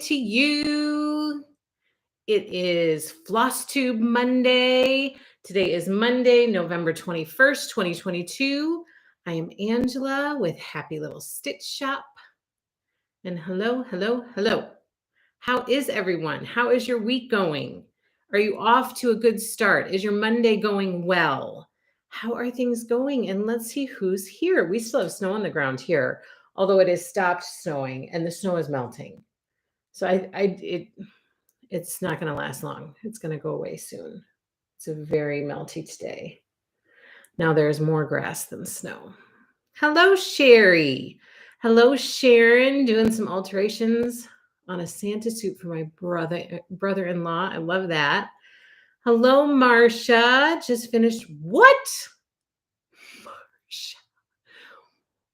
to you. It is Flosstube Monday. Today is Monday, November 21st, 2022. I am Angela with Happy Little Stitch Shop. And hello, hello, hello. How is everyone? How is your week going? Are you off to a good start? Is your Monday going well? How are things going? And let's see who's here. We still have snow on the ground here, although it has stopped snowing and the snow is melting. So it's not going to last long. It's going to go away soon. It's a very melty today. Now there's more grass than snow. Hello, Sherry. Hello, Sharon, doing some alterations on a Santa suit for my brother-in-law. I love that. Hello, Marcia. Just finished. What? Marcia.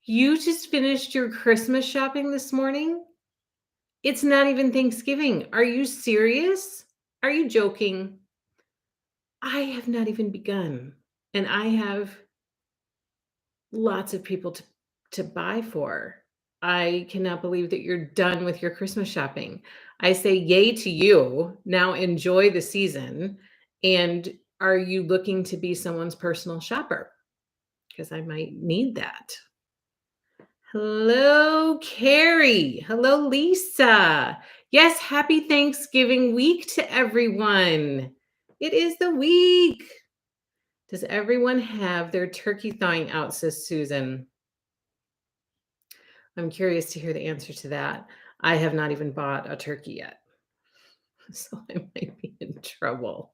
You just finished your Christmas shopping this morning? It's not even Thanksgiving. Are you serious? Are you joking? I have not even begun. And I have lots of people to buy for. I cannot believe that you're done with your Christmas shopping. I say yay to you. Now enjoy the season. And are you looking to be someone's personal shopper? Because I might need that. Hello, Carrie. Hello, Lisa. Yes, happy Thanksgiving week to everyone. It is the week. Does everyone have their turkey thawing out, says Susan? I'm curious to hear the answer to that. I have not even bought a turkey yet, so I might be in trouble.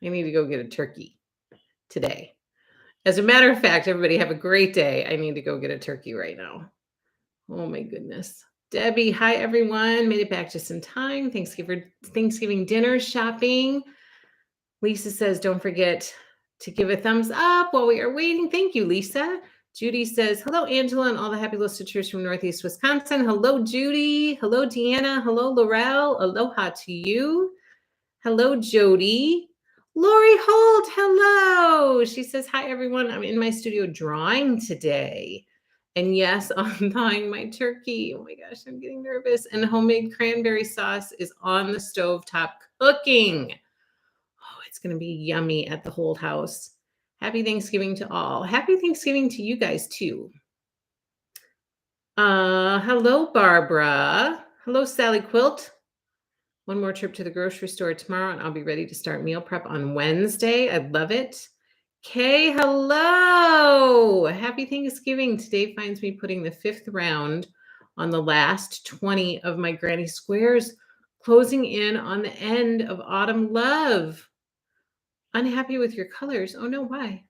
I need to go get a turkey today. As a matter of fact, everybody have a great day. I need to go get a turkey right now. Oh my goodness. Debbie, hi everyone. Made it back just in time. Thanksgiving dinner shopping. Lisa says, don't forget to give a thumbs up while we are waiting. Thank you, Lisa. Judy says, hello, Angela, and all the happy little stitchers from Northeast Wisconsin. Hello, Judy. Hello, Deanna. Hello, Laurel. Aloha to you. Hello, Jody. Lori Holt, hello. She says, hi, everyone. I'm in my studio drawing today. And yes, I'm thawing my turkey. Oh my gosh, I'm getting nervous. And homemade cranberry sauce is on the stovetop cooking. Oh, it's going to be yummy at the whole house. Happy Thanksgiving to all. Happy Thanksgiving to you guys too. Hello, Barbara. Hello, Sally Quilt. One more trip to the grocery store tomorrow and I'll be ready to start meal prep on Wednesday. I love it. Kay, hello. Happy Thanksgiving. Today finds me putting the 5th round on the last 20 of my Granny Squares, closing in on the end of Autumn Love. Unhappy with your colors. Oh no, why?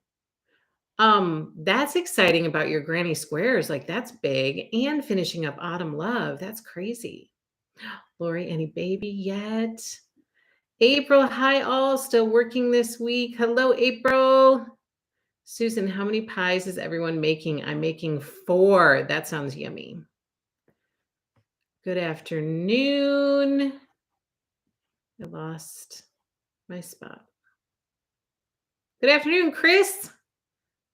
That's exciting about your Granny Squares. Like that's big. And finishing up Autumn Love. That's crazy. Lori, any baby yet? April, hi all. Still working this week. Hello, April. Susan, how many pies is everyone making? I'm making 4. That sounds yummy. Good afternoon. I lost my spot. Good afternoon, Chris.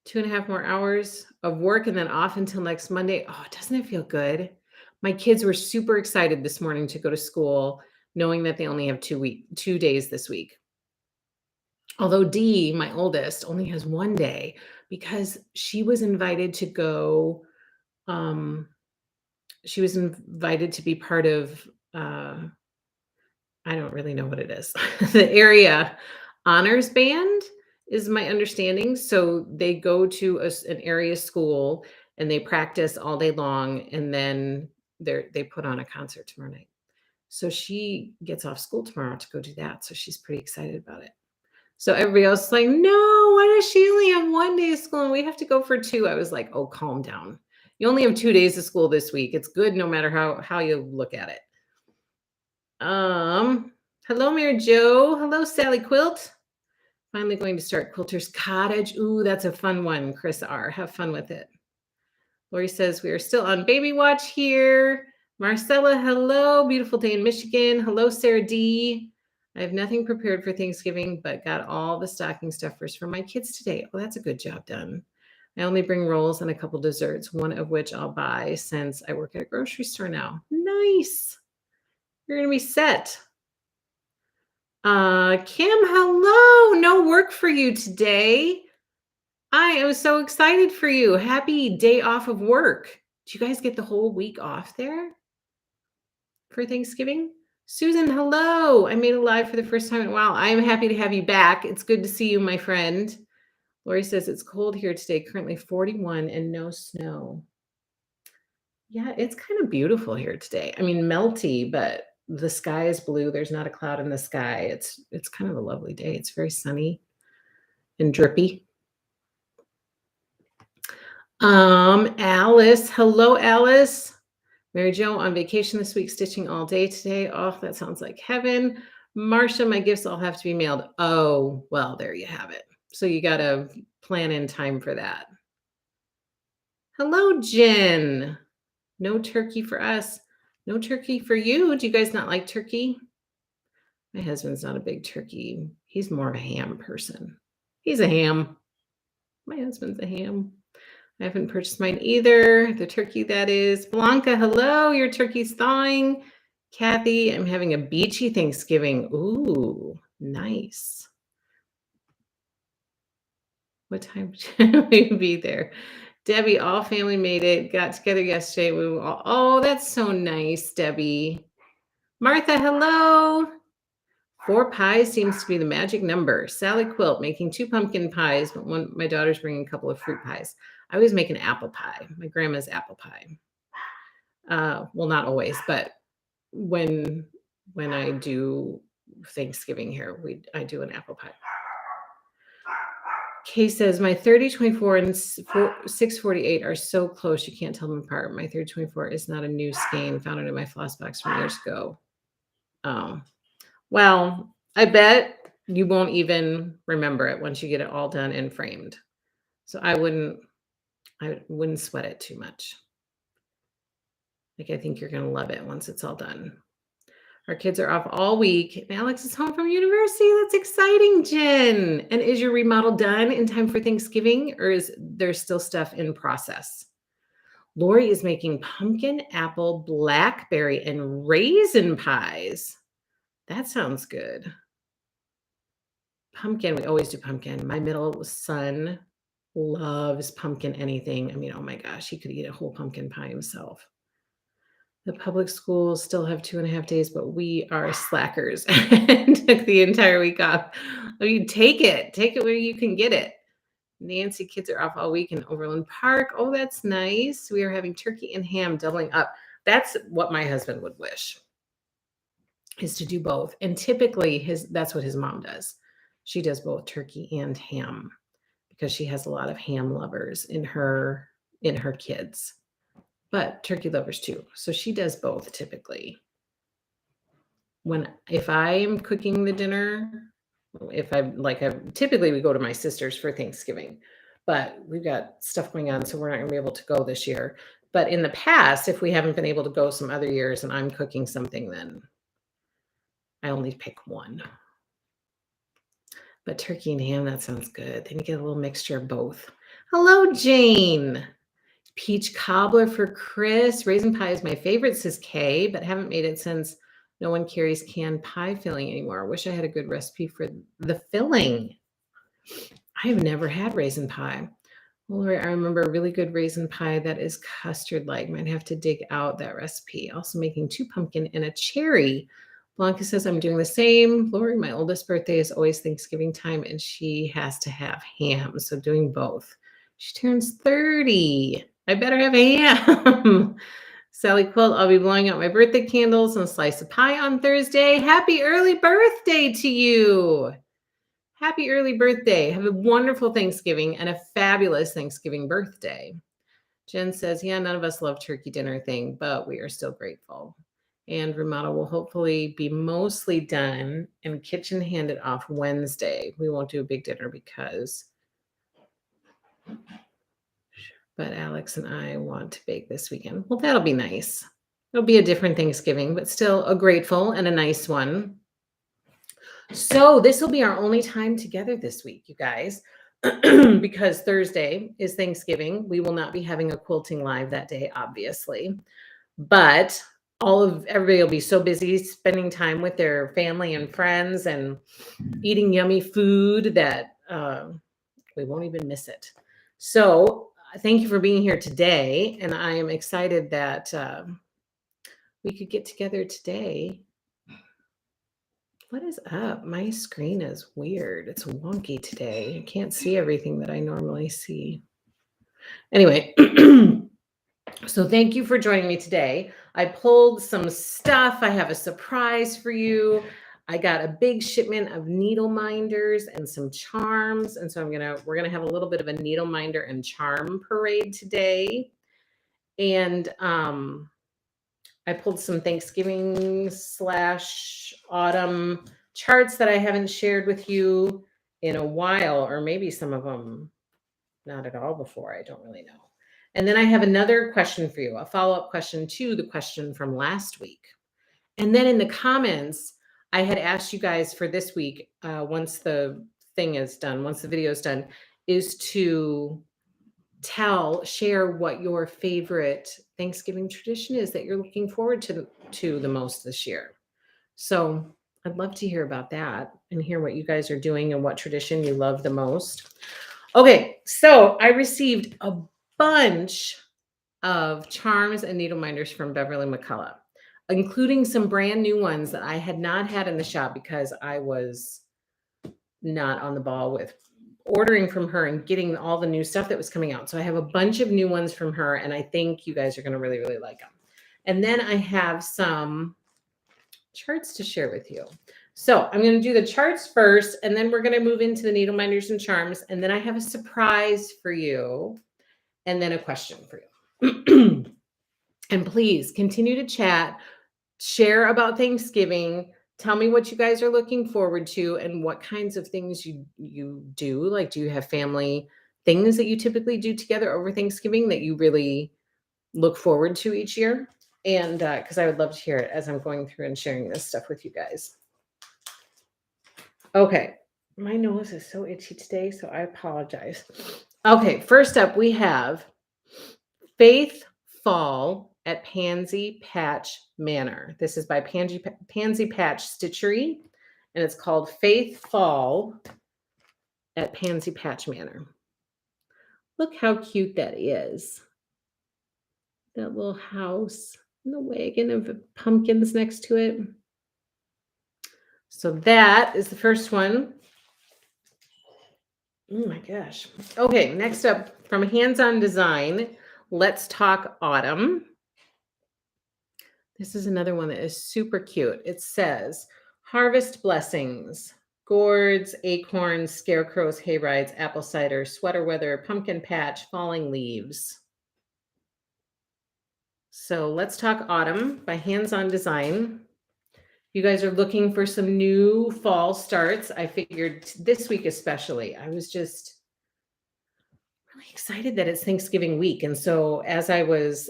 2.5 more hours of work and then off until next Monday. Oh, doesn't it feel good? My kids were super excited this morning to go to school, knowing that they only have 2 days this week. Although Dee, my oldest, only has 1 day because she was invited to go. She was invited to be part of, I don't really know what it is. The area honors band is my understanding. So they go to an area school and they practice all day long. And then they put on a concert tomorrow night. So she gets off school tomorrow to go do that. So she's pretty excited about it. So everybody else is like, no, why does she only have 1 day of school and we have to go for 2? I was like, oh, calm down. You only have 2 days of school this week. It's good no matter how you look at it. Hello, Mary Jo. Hello, Sally Quilt. Finally going to start Quilter's Cottage. Ooh, that's a fun one, Chris R. Have fun with it. Lori says we are still on baby watch here. Marcella, hello. Beautiful day in Michigan. Hello, Sarah D. I have nothing prepared for Thanksgiving, but got all the stocking stuffers for my kids today. Oh, that's a good job done. I only bring rolls and a couple desserts, one of which I'll buy since I work at a grocery store now. Nice. You're going to be set. Kim, hello. No work for you today. I am so excited for you. Happy day off of work. Do you guys get the whole week off there for Thanksgiving? Susan, hello. I made a live for the first time in a while. I am happy to have you back. It's good to see you, my friend. Lori says it's cold here today, currently 41 and no snow. Yeah, it's kind of beautiful here today. I mean, melty, but the sky is blue. There's not a cloud in the sky. It's kind of a lovely day. It's very sunny and drippy. Alice, hello, Alice. Mary Jo on vacation this week, stitching all day today. Oh, that sounds like heaven. Marcia, my gifts all have to be mailed. Oh, well, there you have it. So you got to plan in time for that. Hello, Jen. No turkey for us. No turkey for you. Do you guys not like turkey? My husband's not a big turkey. He's more of a ham person. He's a ham. My husband's a ham. I haven't purchased mine either. The turkey, that is. Blanca, hello. Your turkey's thawing. Kathy, I'm having a beachy Thanksgiving. Ooh, nice. What time should we be there? Debbie, all family made it. Got together yesterday. We were all, oh, that's so nice, Debbie. Martha, hello. 4 pies seems to be the magic number. Sally Quilt making 2 pumpkin pies, but my daughter's bringing a couple of fruit pies. I always make an apple pie. My grandma's apple pie. Well, not always, but when I do Thanksgiving here, I do an apple pie. Kay says, my 3024 and 648 are so close, you can't tell them apart. My 3024 is not a new skein. Found it in my floss box from years ago. Well, I bet you won't even remember it once you get it all done and framed. So I wouldn't sweat it too much. Like, I think you're going to love it once it's all done. Our kids are off all week. And Alex is home from university. That's exciting, Jen. And is your remodel done in time for Thanksgiving, or is there still stuff in process? Lori is making pumpkin, apple, blackberry, and raisin pies. That sounds good. Pumpkin, we always do pumpkin. My middle son loves pumpkin anything. I mean, oh my gosh, he could eat a whole pumpkin pie himself. The public schools still have 2.5 days, but we are slackers and took the entire week off. I mean, take it where you can get it. Nancy, kids are off all week in Overland Park. Oh, that's nice. We are having turkey and ham doubling up. That's what my husband would wish, is to do both. And typically that's what his mom does. She does both turkey and ham because she has a lot of ham lovers in her kids, but turkey lovers too. So she does both typically. If I'm cooking the dinner, typically we go to my sister's for Thanksgiving, but we've got stuff going on, so we're not going to be able to go this year. But in the past, if we haven't been able to go some other years and I'm cooking something, then I only pick one. But turkey and ham, that sounds good. Then you get a little mixture of both. Hello, Jane. Peach cobbler for Chris. Raisin pie is my favorite, says Kay, but haven't made it since no one carries canned pie filling anymore. I wish I had a good recipe for the filling. I have never had raisin pie. Well, Lori, I remember a really good raisin pie that is custard-like. Might have to dig out that recipe. Also making 2 pumpkin and a cherry. Blanca says, I'm doing the same. Lori, my oldest birthday is always Thanksgiving time, and she has to have ham. So doing both. She turns 30. I better have ham. Sally Quilt, I'll be blowing out my birthday candles and a slice of pie on Thursday. Happy early birthday to you. Happy early birthday. Have a wonderful Thanksgiving and a fabulous Thanksgiving birthday. Jen says, yeah, none of us love turkey dinner thing, but we are still grateful. And remodel will hopefully be mostly done and kitchen handed off Wednesday. We won't do a big dinner but Alex and I want to bake this weekend. Well, that'll be nice. It'll be a different Thanksgiving, but still a grateful and a nice one. So this will be our only time together this week, you guys, because Thursday is Thanksgiving. We will not be having a quilting live that day, obviously, but everybody will be so busy spending time with their family and friends and eating yummy food that we won't even miss it. So thank you for being here today. And I am excited that we could get together today. What is up? My screen is weird. It's wonky today. I can't see everything that I normally see. Anyway, so thank you for joining me today. I pulled some stuff. I have a surprise for you. I got a big shipment of needle minders and some charms. And so we're gonna have a little bit of a needle minder and charm parade today. And I pulled some Thanksgiving / autumn charts that I haven't shared with you in a while, or maybe some of them not at all before. I don't really know. And then I have another question for you, a follow-up question to the question from last week. And then in the comments, I had asked you guys for this week, once the thing is done, once the video is done, is to share what your favorite Thanksgiving tradition is that you're looking forward to the most this year. So I'd love to hear about that and hear what you guys are doing and what tradition you love the most. Okay, so I received a bunch of charms and needle minders from Beverly McCullough, including some brand new ones that I had not had in the shop because I was not on the ball with ordering from her and getting all the new stuff that was coming out. So I have a bunch of new ones from her, and I think you guys are going to really, really like them. And then I have some charts to share with you. So I'm going to do the charts first, and then we're going to move into the needle minders and charms. And then I have a surprise for you, and then a question for you. And please continue to chat, share about Thanksgiving. Tell me what you guys are looking forward to and what kinds of things you do. Like, do you have family things that you typically do together over Thanksgiving that you really look forward to each year? And because I would love to hear it as I'm going through and sharing this stuff with you guys. Okay, my nose is so itchy today, so I apologize. Okay, first up we have Faith Fall at Pansy Patch Manor. This is by Pansy Patch Stitchery, and it's called Faith Fall at Pansy Patch Manor. Look how cute that is. That little house and the wagon of pumpkins next to it. So that is the first one. Oh my gosh. Okay, next up from Hands-On Design, Let's Talk Autumn. This is another one that is super cute. It says, harvest blessings, gourds, acorns, scarecrows, hayrides, apple cider, sweater weather, pumpkin patch, falling leaves. So let's talk autumn by Hands-On Design. You guys are looking for some new fall starts. I figured this week especially, I was just really excited that it's Thanksgiving week. And so as I was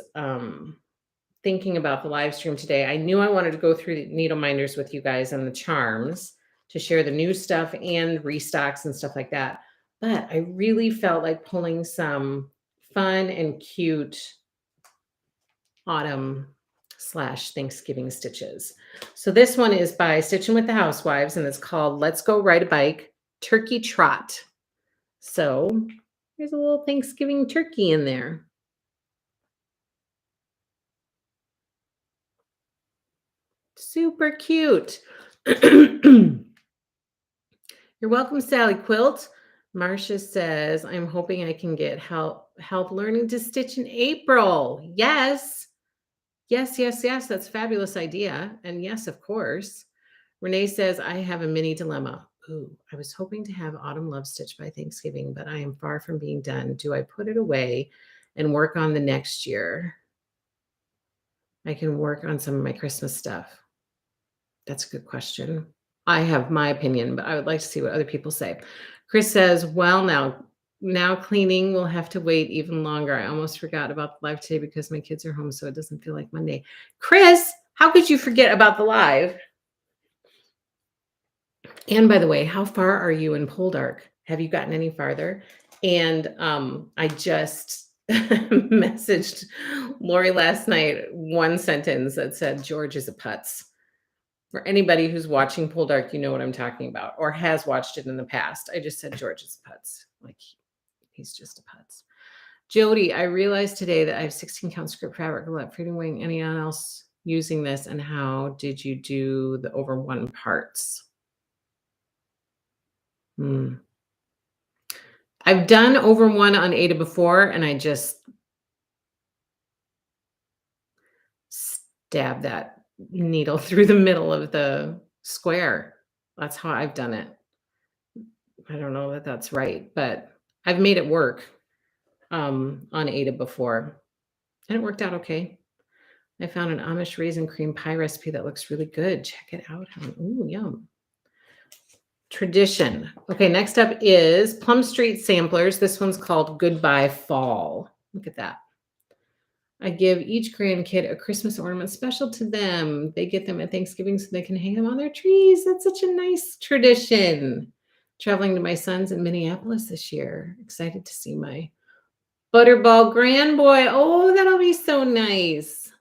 thinking about the live stream today, I knew I wanted to go through the needle minders with you guys and the charms to share the new stuff and restocks and stuff like that. But I really felt like pulling some fun and cute autumn / Thanksgiving stitches. So this one is by Stitching with the Housewives, and it's called Let's Go Ride a Bike Turkey Trot. So there's a little Thanksgiving turkey in there. Super cute. You're welcome, Sally Quilt. Marcia says, I'm hoping I can get help learning to stitch in April. Yes. Yes. That's a fabulous idea. And yes, of course. Renee says, I have a mini dilemma. Ooh, I was hoping to have Autumn Love Stitch by Thanksgiving, but I am far from being done. Do I put it away and work on the next year? I can work on some of my Christmas stuff. That's a good question. I have my opinion, but I would like to see what other people say. Chris says, well, now cleaning will have to wait even longer. I almost forgot about the live today because my kids are home, so it doesn't feel like Monday. Chris, how could you forget about the live? And by the way, how far are you in Poldark? Have you gotten any farther? And I just messaged Lori last night one sentence that said, George is a putz. For anybody who's watching Pool Dark, you know what I'm talking about or has watched it in the past. I just said George is a putz. Like he's just a putz. Jody, I realized today that I have 16 count script fabric left. Freedom Wing. Anyone else using this? And how did you do the over one parts? I've done over one on Ada before, and I just stab that needle through the middle of the square. That's how I've done it. I don't know that that's right, but I've made it work on Ada before, and it worked out okay. I found an Amish raisin cream pie recipe that looks really good. Check it out. Ooh, yum. Tradition. Okay, next up is Plum Street Samplers. This one's called Goodbye Fall. Look at that. I give each grandkid a Christmas ornament special to them. They get them at Thanksgiving so they can hang them on their trees. That's such a nice tradition. Traveling to my son's in Minneapolis this year. Excited to see my Butterball grandboy. Oh, that'll be so nice.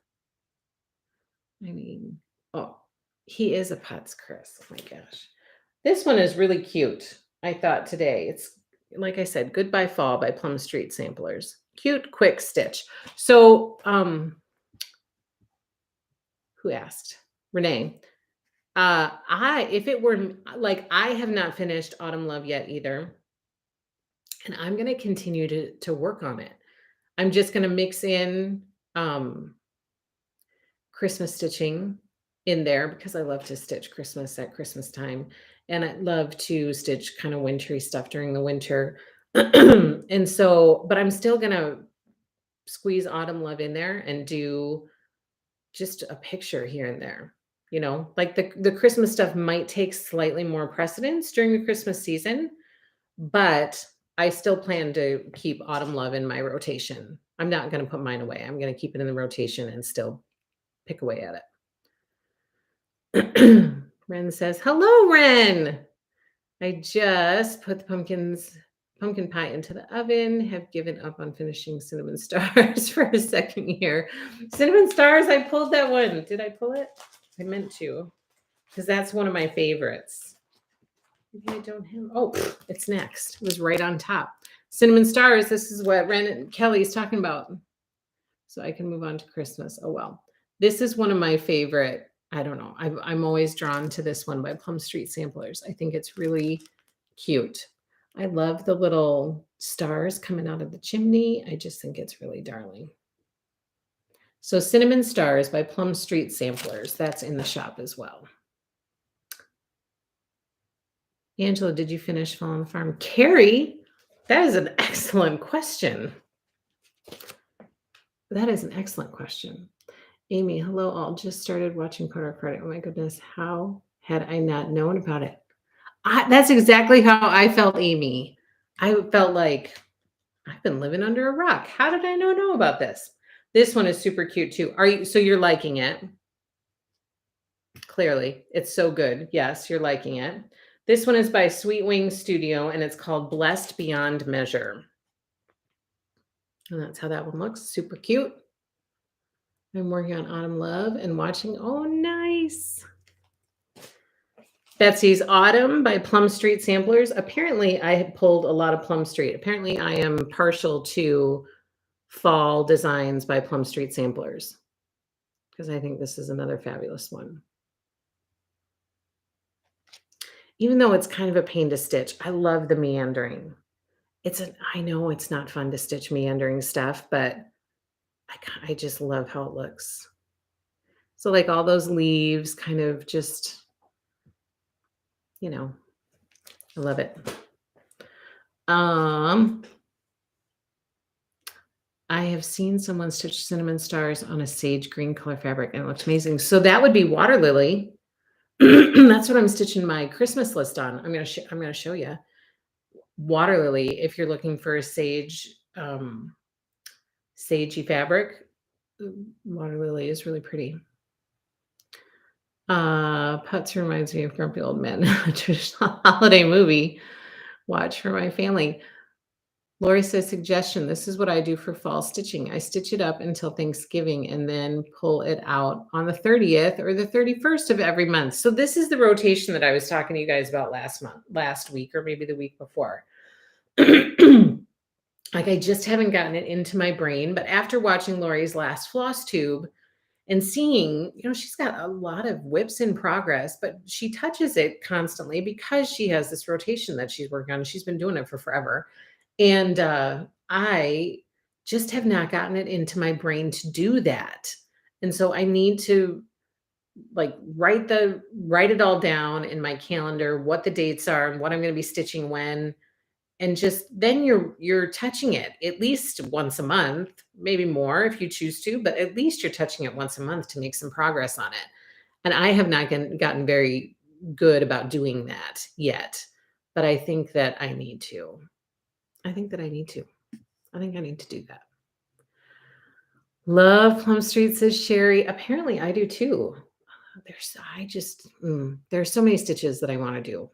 I mean, oh, he is a putz, Chris. Oh my gosh. This one is really cute, I thought today. It's, like I said, Goodbye Fall by Plum Street Samplers. Cute, quick stitch. So, who asked? Renee. If it were like, I have not finished Autumn Love yet either. And I'm going to continue to work on it. I'm just going to mix in Christmas stitching in there because I love to stitch Christmas at Christmas time. And I love to stitch kind of wintry stuff during the winter. And so, but I'm still going to squeeze Autumn Love in there and do just a picture here and there. You know, like the Christmas stuff might take slightly more precedence during the Christmas season, but I still plan to keep Autumn Love in my rotation. I'm not going to put mine away. I'm going to keep it in the rotation and still pick away at it. Ren says, hello, Ren. I just put the pumpkin pie into the oven, have given up on finishing Cinnamon Stars for a second year. Cinnamon Stars, I pulled that one. Did I pull it? I meant to, because that's one of my favorites. Maybe I don't have, oh, it's next. It was right on top. Cinnamon Stars, this is what Ren and Kelly's talking about. So I can move on to Christmas. Oh, well. This is one of my favorite. I don't know. I'm always drawn to this one by Plum Street Samplers. I think it's really cute. I love the little stars coming out of the chimney. I just think it's really darling. So Cinnamon Stars by Plum Street Samplers. That's in the shop as well. Angela, did you finish Fall on the Farm? Carrie, that is an excellent question. That is an excellent question. Amy, hello all. Just started watching Polar Friday. Oh my goodness. How had I not known about it? That's exactly how I felt, Amy. I felt like I've been living under a rock. How did I not know about this? This one is super cute too. So you're liking it? Clearly, it's so good. Yes, you're liking it. This one is by Sweet Wing Studio and it's called Blessed Beyond Measure. And that's how that one looks. Super cute. I'm working on Autumn Love and watching. Oh, nice. Betsy's Autumn by Plum Street Samplers. Apparently, I had pulled a lot of Plum Street. Apparently, I am partial to fall designs by Plum Street Samplers because I think this is another fabulous one. Even though it's kind of a pain to stitch, I love the meandering. I know it's not fun to stitch meandering stuff, but I just love how it looks. So like all those leaves kind of just, you know, I love it. I have seen someone stitch Cinnamon Stars on a sage green color fabric and it looks amazing. So that would be Water Lily. That's what I'm stitching my Christmas list on. I'm going to show you Water Lily. If you're looking for a sage, sagey fabric, Water Lily is really pretty. Putz reminds me of Grumpy Old Men, a traditional holiday movie watch for my family. Lori says, suggestion. This is what I do for fall stitching. I stitch it up until Thanksgiving and then pull it out on the 30th or the 31st of every month. So this is the rotation that I was talking to you guys about last week, or maybe the week before. Like I just haven't gotten it into my brain. But after watching Lori's last Flosstube and seeing, she's got a lot of whips in progress, but she touches it constantly because she has this rotation that she's working on. She's been doing it for forever. And I just have not gotten it into my brain to do that. And so I need to like write it all down in my calendar, what the dates are and what I'm going to be stitching when, and just then you're touching it at least once a month, maybe more if you choose to, but at least you're touching it once a month to make some progress on it. And I have not gotten very good about doing that yet, but I think that I need to. I think that I need to. I think I need to do that. Love Plum Street, says Sherry. Apparently I do too. There's so many stitches that I want to do.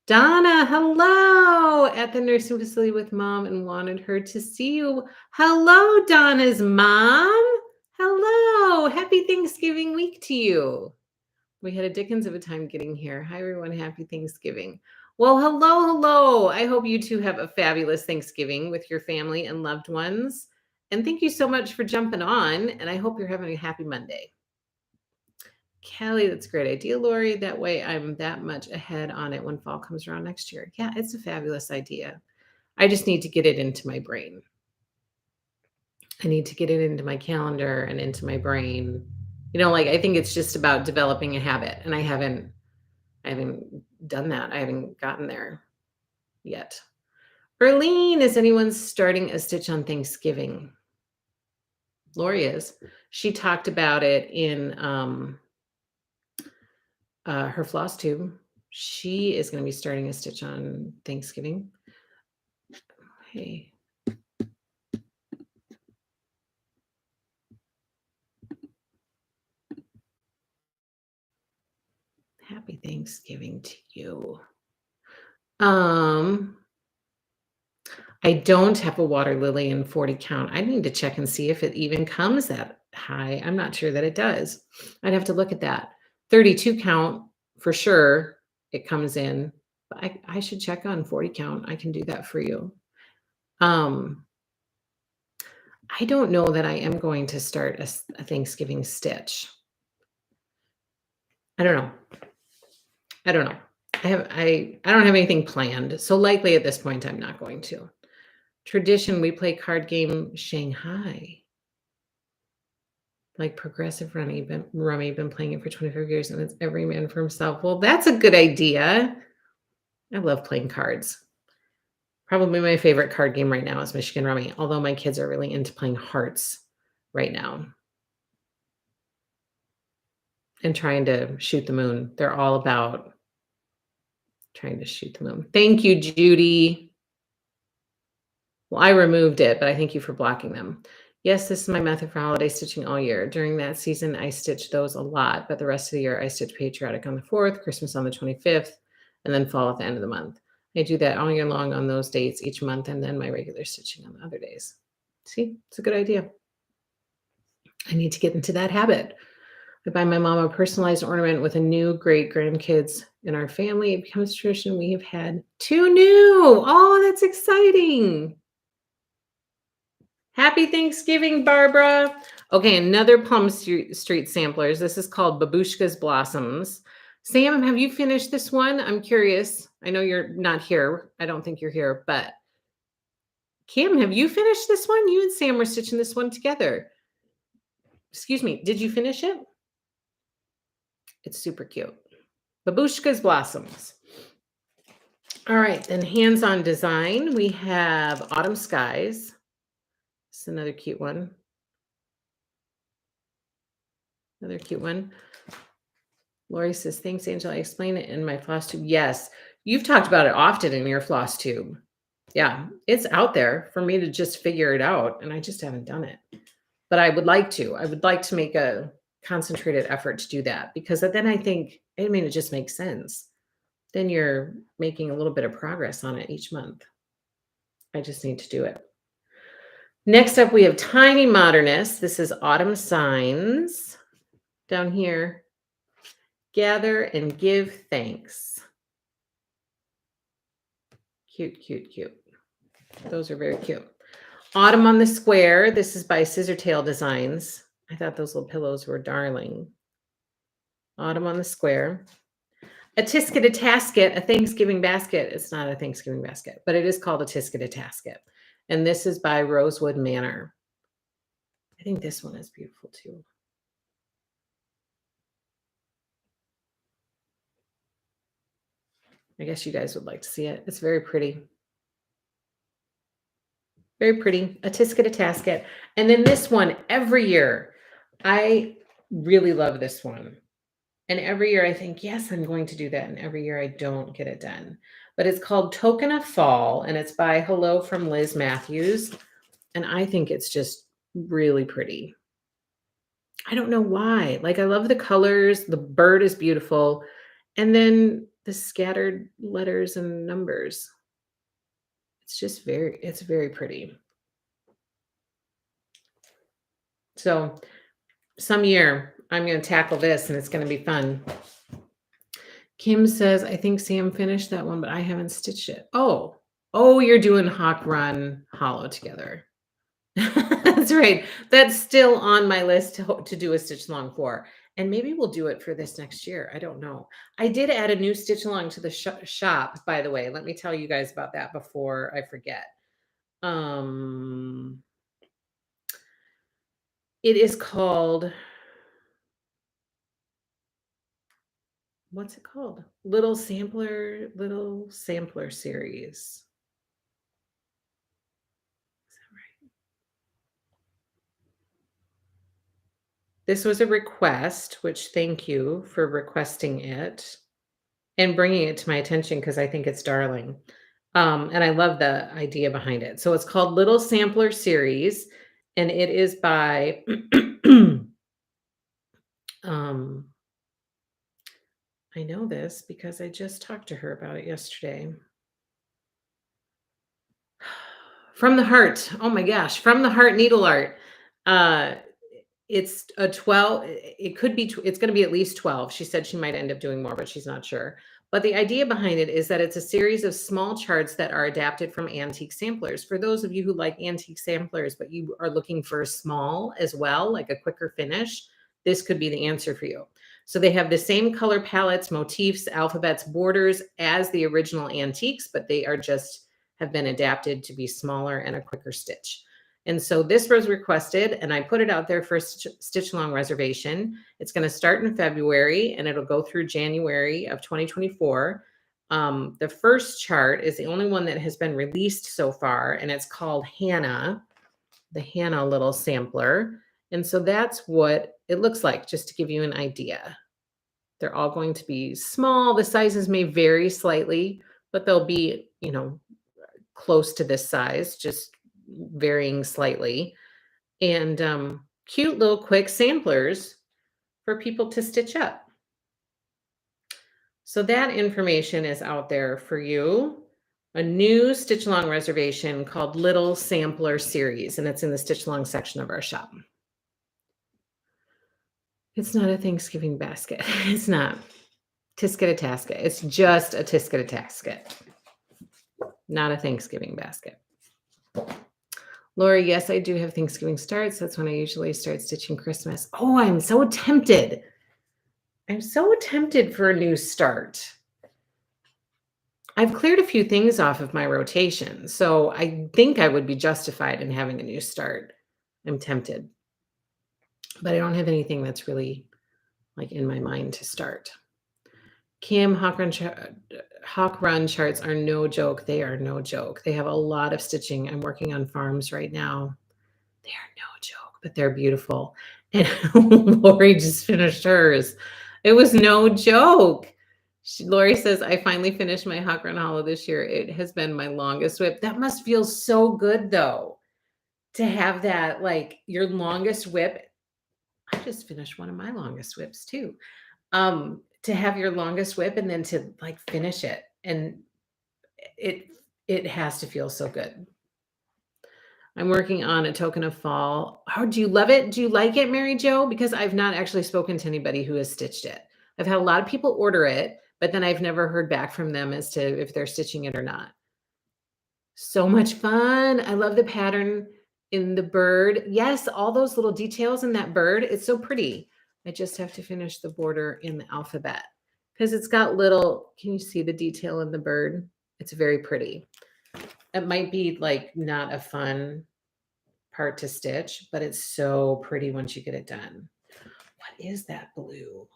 Donna, hello, at the nursing facility with mom and wanted her to see you. Hello, Donna's mom. Hello. Happy Thanksgiving week to you. We had a dickens of a time getting here. Hi, everyone. Happy Thanksgiving. Well, hello. I hope you two have a fabulous Thanksgiving with your family and loved ones. And thank you so much for jumping on. And I hope you're having a happy Monday. Kelly, that's a great idea, Lori. That way I'm that much ahead on it when fall comes around next year. Yeah, it's a fabulous idea. I just need to get it into my brain. I need to get it into my calendar and into my brain. I think it's just about developing a habit, and I haven't done that. I haven't gotten there yet. Erlene, is anyone starting a stitch on Thanksgiving? Lori is. She talked about it in her Flosstube. She is going to be starting a stitch on Thanksgiving. Hey. Happy Thanksgiving to you. I don't have a water lily in 40 count. I need to check and see if it even comes that high. I'm not sure that it does. I'd have to look at that. 32 count for sure it comes in. But I should check on 40 count. I can do that for you. I don't know that I am going to start a Thanksgiving stitch. I don't know. I don't have anything planned. So likely at this point, I'm not going to. Tradition, we play card game Shanghai. Like progressive rummy, been playing it for 25 years and it's every man for himself. Well, that's a good idea. I love playing cards. Probably my favorite card game right now is Michigan Rummy, although my kids are really into playing hearts right now. And trying to shoot the moon. They're all about trying to shoot the moon. Thank you, Judy. Well, I removed it, but I thank you for blocking them. Yes, this is my method for holiday stitching all year. During that season, I stitch those a lot, but the rest of the year, I stitch patriotic on the 4th, Christmas on the 25th, and then fall at the end of the month. I do that all year long on those dates each month, and then my regular stitching on the other days. See, it's a good idea. I need to get into that habit. I buy my mom a personalized ornament with a new great grandkids in our family. It becomes a tradition. We have had 2 new. Oh, that's exciting. Happy Thanksgiving, Barbara. Okay, another Plum Street samplers. This is called Babushka's Blossoms. Sam, have you finished this one? I'm curious. I know you're not here. I don't think you're here, but Kim, have you finished this one? You and Sam were stitching this one together. Excuse me. Did you finish it? It's super cute. Babushka's Blossoms. All right, then hands-on design. We have Autumn Skies. It's another cute one. Another cute one. Lori says, thanks, Angela. I explain it in my Flosstube. Yes, you've talked about it often in your Flosstube. Yeah, it's out there for me to just figure it out, and I just haven't done it. But I would like to. I would like to make a concentrated effort to do that, because then I think, it just makes sense. Then you're making a little bit of progress on it each month. I just need to do it. Next up, we have Tiny Modernist. This is Autumn Signs down here. Gather and give thanks. Cute, cute, cute. Those are very cute. Autumn on the Square. This is by Scissortail Designs. I thought those little pillows were darling. Autumn on the Square. A Tisket a Tasket, a Thanksgiving basket. It's not a Thanksgiving basket, but it is called a Tisket a Tasket. And this is by Rosewood Manor. I think this one is beautiful too. I guess you guys would like to see it. It's very pretty. Very pretty. A Tisket a Tasket. And then this one, every year, I really love this one. And every year I think, yes, I'm going to do that. And every year I don't get it done. But it's called Token of Fall, and it's by Hello from Liz Matthews. And I think it's just really pretty. I don't know why. Like, I love the colors. The bird is beautiful. And then the scattered letters and numbers. It's very pretty. So some year I'm going to tackle this and it's going to be fun. Kim says, I think Sam finished that one, but I haven't stitched it. Oh, you're doing Hawk Run Hollow together. That's right. That's still on my list to do a stitch along for. And maybe we'll do it for this next year. I don't know. I did add a new stitch along to the shop, by the way. Let me tell you guys about that before I forget. It is called, what's it called? Little Sampler Series. Is that right? This was a request, which thank you for requesting it and bringing it to my attention because I think it's darling. And I love the idea behind it. So it's called Little Sampler Series, and it is by I know this because I just talked to her about it yesterday. From the Heart. Oh my gosh, From the Heart Needle Art. It's a 12. It could be, it's going to be at least 12. She said she might end up doing more, but she's not sure. But the idea behind it is that it's a series of small charts that are adapted from antique samplers. For those of you who like antique samplers, but you are looking for a small as well, like a quicker finish, this could be the answer for you. So they have the same color palettes, motifs, alphabets, borders as the original antiques, but they are just have been adapted to be smaller and a quicker stitch. And so this was requested, and I put it out there for a stitch along reservation. It's going to start in February, and it'll go through January of 2024. The first chart is the only one that has been released so far, and it's called Hannah, the Hannah little sampler. And so that's what it looks like, just to give you an idea. They're all going to be small. The sizes may vary slightly, but they'll be, close to this size, just varying slightly. And cute little quick samplers for people to stitch up. So that information is out there for you. A new stitch along reservation called Little Sampler Series, and it's in the stitch along section of our shop. It's not a Thanksgiving basket. It's not. Tisket a Tasket. It's just a Tisket a Tasket. Not a Thanksgiving basket. Lori, yes, I do have Thanksgiving starts. That's when I usually start stitching Christmas. Oh, I'm so tempted. I'm so tempted for a new start. I've cleared a few things off of my rotation, so I think I would be justified in having a new start. I'm tempted. But I don't have anything that's really like in my mind to start. Kim, Hawk Run charts are no joke. They are no joke. They have a lot of stitching. I'm working on farms right now. They are no joke, but they're beautiful. And Lori just finished hers. It was no joke. Lori says, I finally finished my Hawk Run Hollow this year. It has been my longest whip. That must feel so good, though, to have that, like, your longest whip. I just finished one of my longest whips, too. To have your longest whip and then to like finish it, and it has to feel so good. I'm working on a token of fall. Oh, do you love it? Do you like it, Mary Jo? Because I've not actually spoken to anybody who has stitched it. I've had a lot of people order it, but then I've never heard back from them as to if they're stitching it or not. So much fun. I love the pattern in the bird. Yes, all those little details in that bird. It's so pretty. I just have to finish the border in the alphabet because it's got little, can you see the detail in the bird? It's very pretty. It might be like not a fun part to stitch, but it's so pretty once you get it done. What is that blue?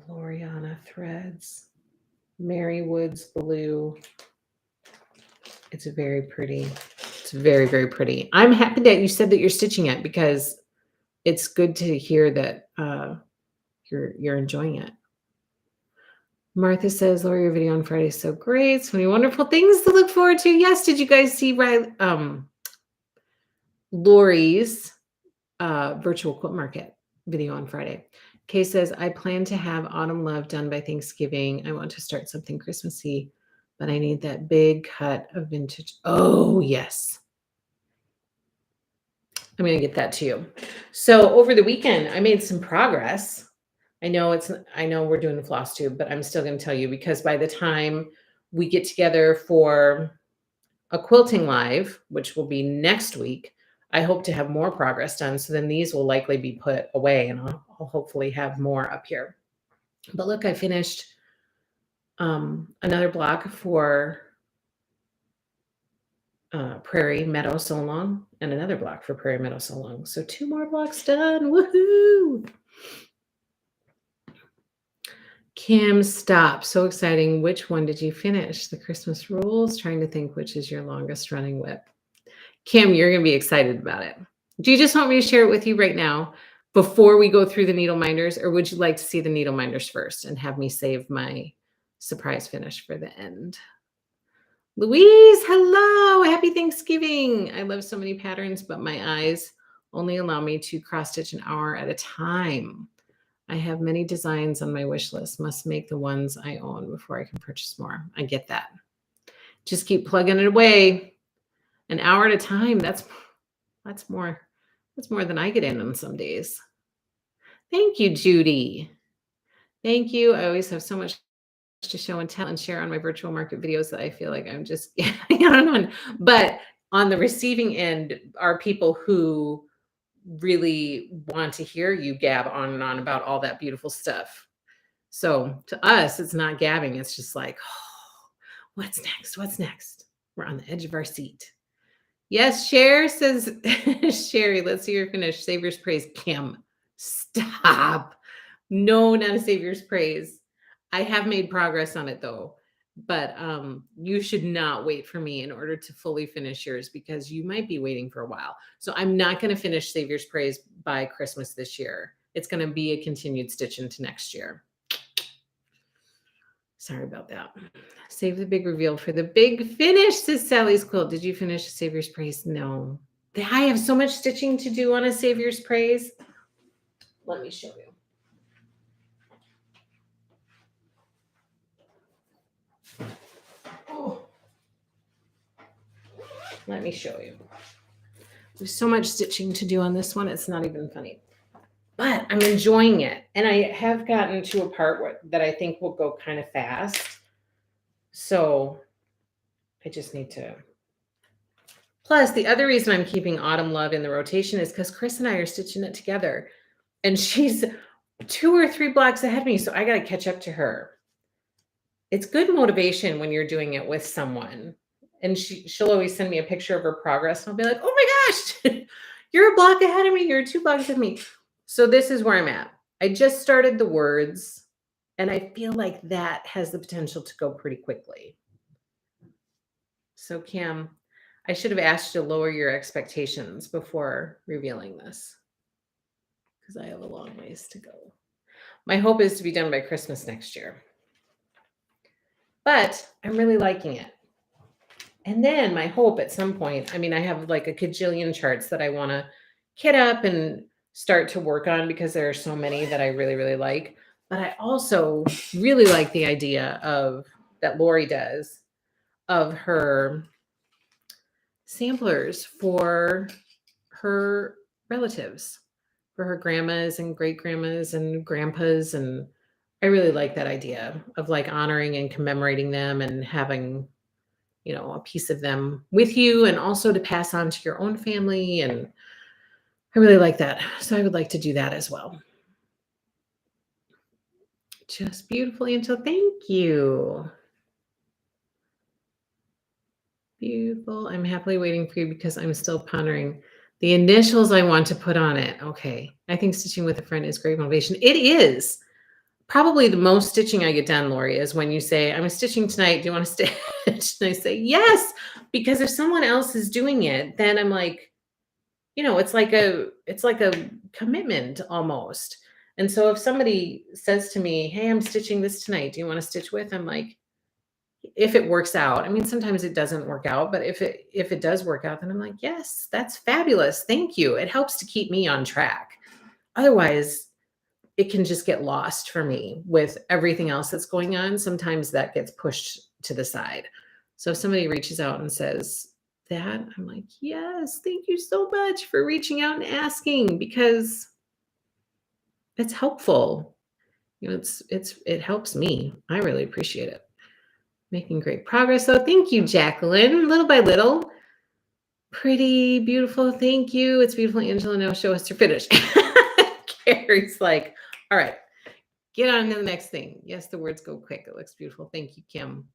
Gloriana threads. Mary Woods blue. It's very pretty. It's very, very pretty. I'm happy that you said that you're stitching it because it's good to hear that you're enjoying it. Martha says, Laura, your video on Friday is so great. So many wonderful things to look forward to. Yes, did you guys see Lori's virtual quilt market video on Friday? Kay says, I plan to have Autumn Love done by Thanksgiving. I want to start something Christmassy, but I need that big cut of vintage. Oh, yes. I'm going to get that to you. So over the weekend, I made some progress. I know we're doing the Flosstube, but I'm still going to tell you because by the time we get together for a quilting live, which will be next week, I hope to have more progress done. So then these will likely be put away and I'll hopefully have more up here. But look, I finished another block for Prairie Meadow So Long and another block for Prairie Meadow So Long. So 2 more blocks done. Woohoo! Kim, stop. So exciting. Which one did you finish? The Christmas Rules? Trying to think which is your longest running whip. Kim, you're going to be excited about it. Do you just want me to share it with you right now before we go through the needle minders, or would you like to see the needle minders first and have me save my surprise finish for the end? Louise, hello. Happy Thanksgiving. I love so many patterns, but my eyes only allow me to cross stitch an hour at a time. I have many designs on my wish list. Must make the ones I own before I can purchase more. I get that. Just keep plugging it away. An hour at a time. That's more than I get in on some days. Thank you, Judy. Thank you. I always have so much to show and tell and share on my virtual market videos that I feel like I'm just getting on. But on the receiving end are people who really want to hear you gab on and on about all that beautiful stuff. So to us, it's not gabbing. It's just like, oh, what's next? What's next? We're on the edge of our seat. Yes, Cher says, Sherry, let's see your finish. Savior's praise. Kim, stop. No, not a Savior's praise. I have made progress on it though, but you should not wait for me in order to fully finish yours because you might be waiting for a while. So I'm not going to finish Savior's Praise by Christmas this year. It's going to be a continued stitch into next year. Sorry about that. Save the big reveal for the big finish, says Sally's Quilt. Did you finish Savior's Praise? No. I have so much stitching to do on a Savior's Praise. Let me show you. Let me show you. There's so much stitching to do on this one. It's not even funny, but I'm enjoying it. And I have gotten to a part that I think will go kind of fast. So I just need to. Plus, the other reason I'm keeping Autumn Love in the rotation is because Chris and I are stitching it together. And she's 2 or 3 blocks ahead of me. So I got to catch up to her. It's good motivation when you're doing it with someone. And she'll always send me a picture of her progress. And I'll be like, oh my gosh, you're a block ahead of me. You're 2 blocks ahead of me. So this is where I'm at. I just started the words. And I feel like that has the potential to go pretty quickly. So Kim, I should have asked you to lower your expectations before revealing this. Because I have a long ways to go. My hope is to be done by Christmas next year. But I'm really liking it. And then my hope at some point, I mean, I have like a kajillion charts that I want to kit up and start to work on because there are so many that I really, really like. But I also really like the idea of that Lori does of her samplers for her relatives, for her grandmas and great grandmas and grandpas. And I really like that idea of like honoring and commemorating them and having, a piece of them with you and also to pass on to your own family. And I really like that. So I would like to do that as well. Just beautiful, Angel. Thank you. Beautiful. I'm happily waiting for you because I'm still pondering the initials I want to put on it. Okay. I think stitching with a friend is great motivation. It is. Probably the most stitching I get done, Lori, is when you say, I'm stitching tonight. Do you want to stitch? And I say, yes. Because if someone else is doing it, then I'm like, it's like a commitment almost. And so if somebody says to me, hey, I'm stitching this tonight. Do you want to stitch with? I'm like, if it works out. I mean, sometimes it doesn't work out, but if it does work out, then I'm like, yes, that's fabulous. Thank you. It helps to keep me on track. Otherwise, it can just get lost for me with everything else that's going on. Sometimes that gets pushed to the side. So if somebody reaches out and says that, I'm like, yes, thank you so much for reaching out and asking, because it's helpful. It helps me. I really appreciate it. Making great progress. So thank you, Jacqueline. Little by little. Pretty beautiful. Thank you. It's beautiful, Angela. Now show us your finish. Carrie's like, all right, get on to the next thing. Yes, the words go quick. It looks beautiful. Thank you, Kim.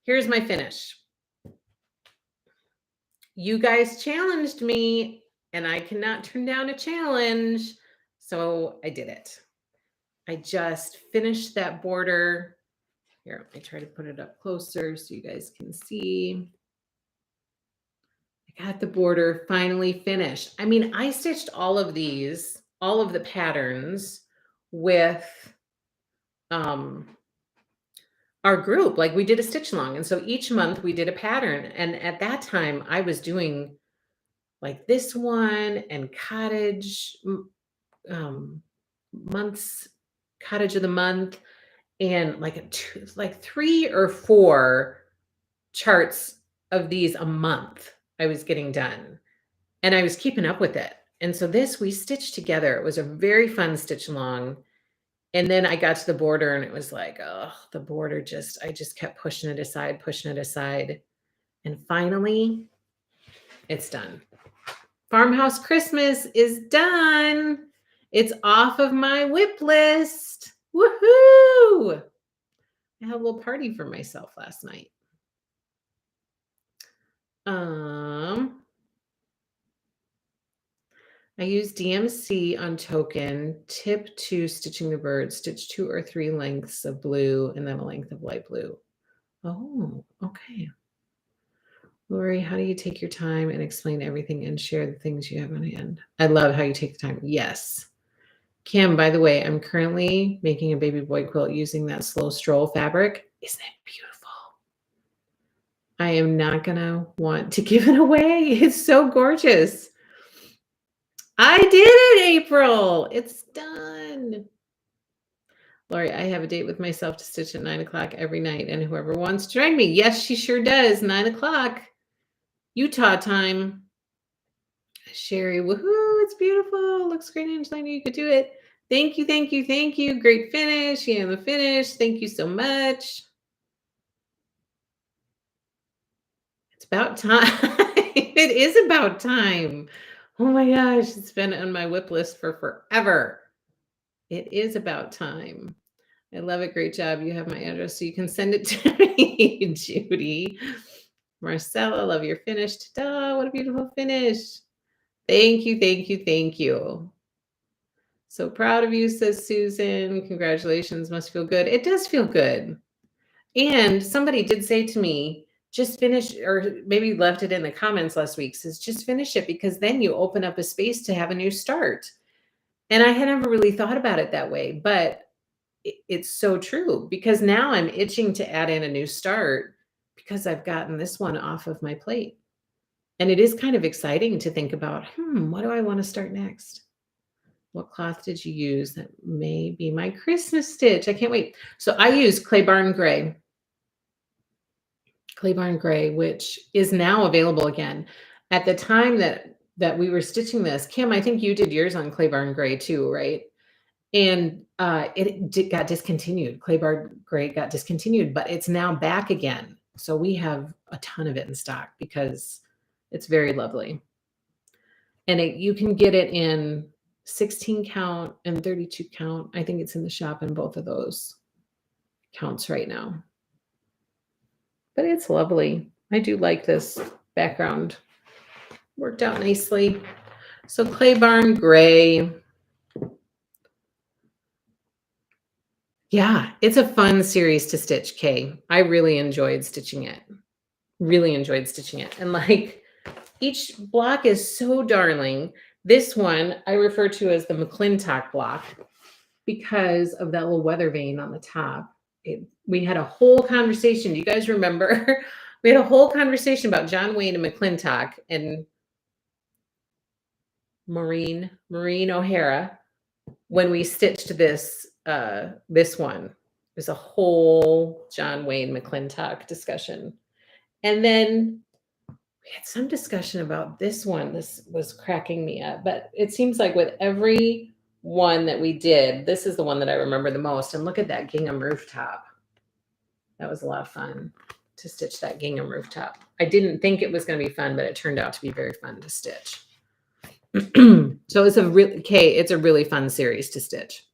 Here's my finish. You guys challenged me, and I cannot turn down a challenge. So I did it. I just finished that border. Here, let me try to put it up closer so you guys can see. I got the border finally finished. I mean, I stitched all of the patterns with our group. Like we did a stitch along. And so each month we did a pattern. And at that time I was doing like this one and months, cottage of the month, and like 3 or 4 charts of these a month I was getting done, and I was keeping up with it. And so this we stitched together. It was a very fun stitch along. And then I got to the border and it was like, oh, the border I just kept pushing it aside. And finally, it's done. Farmhouse Christmas is done. It's off of my whip list. Woohoo! I had a little party for myself last night. I use DMC on token. Tip 2, stitching the bird. Stitch 2 or 3 lengths of blue and then a length of light blue. Oh, okay. Lori, how do you take your time and explain everything and share the things you have on hand? I love how you take the time. Yes. Kim, by the way, I'm currently making a baby boy quilt using that Slow Stroll fabric. Isn't it beautiful? I am not going to want to give it away. It's so gorgeous. I did it, April. It's done. Lori, I have a date with myself to stitch at 9 o'clock every night, and whoever wants to join me. Yes, she sure does. 9 o'clock. Utah time. Sherry, woohoo, it's beautiful. Looks great, Angelina. You could do it. Thank you, thank you, thank you. Great finish. Yeah, the finish. Thank you so much. It's about time. It is about time. Oh my gosh, it's been on my whip list for forever. It is about time. I love it. Great job. You have my address so you can send it to me, Judy. Marcella, love your finish. Ta-da, what a beautiful finish. Thank you, thank you, thank you. So proud of you, says Susan. Congratulations, must feel good. It does feel good. And somebody did say to me, just finish, or maybe left it in the comments last week, says just finish it because then you open up a space to have a new start. And I had never really thought about it that way, but it's so true because now I'm itching to add in a new start because I've gotten this one off of my plate. And it is kind of exciting to think about, what do I want to start next? What cloth did you use? That may be my Christmas stitch. I can't wait. So I use Clay Barn Gray. Clay Barn Gray, which is now available again. At the time that we were stitching this, Kim, I think you did yours on Clay Barn Gray too, right? And got discontinued. Clay Barn Gray got discontinued, but it's now back again. So we have a ton of it in stock because it's very lovely. And you can get it in 16 count and 32 count. I think it's in the shop in both of those counts right now. But it's lovely. I do like this background. Worked out nicely. So Clay Barn Gray. Yeah, it's a fun series to stitch, Kay. I really enjoyed stitching it. Really enjoyed stitching it. And like each block is so darling. This one I refer to as the McClintock block because of that little weather vane on the top. We had a whole conversation. Do you guys remember? We had a whole conversation about John Wayne and McClintock and Maureen O'Hara when we stitched this one. There's a whole John Wayne McClintock discussion. And then we had some discussion about this one. This was cracking me up. But it seems like with every one that we did, this is the one that I remember the most. And look at that gingham rooftop. That was a lot of fun to stitch that gingham rooftop. I didn't think it was going to be fun, but it turned out to be very fun to stitch. So it's a really fun series to stitch.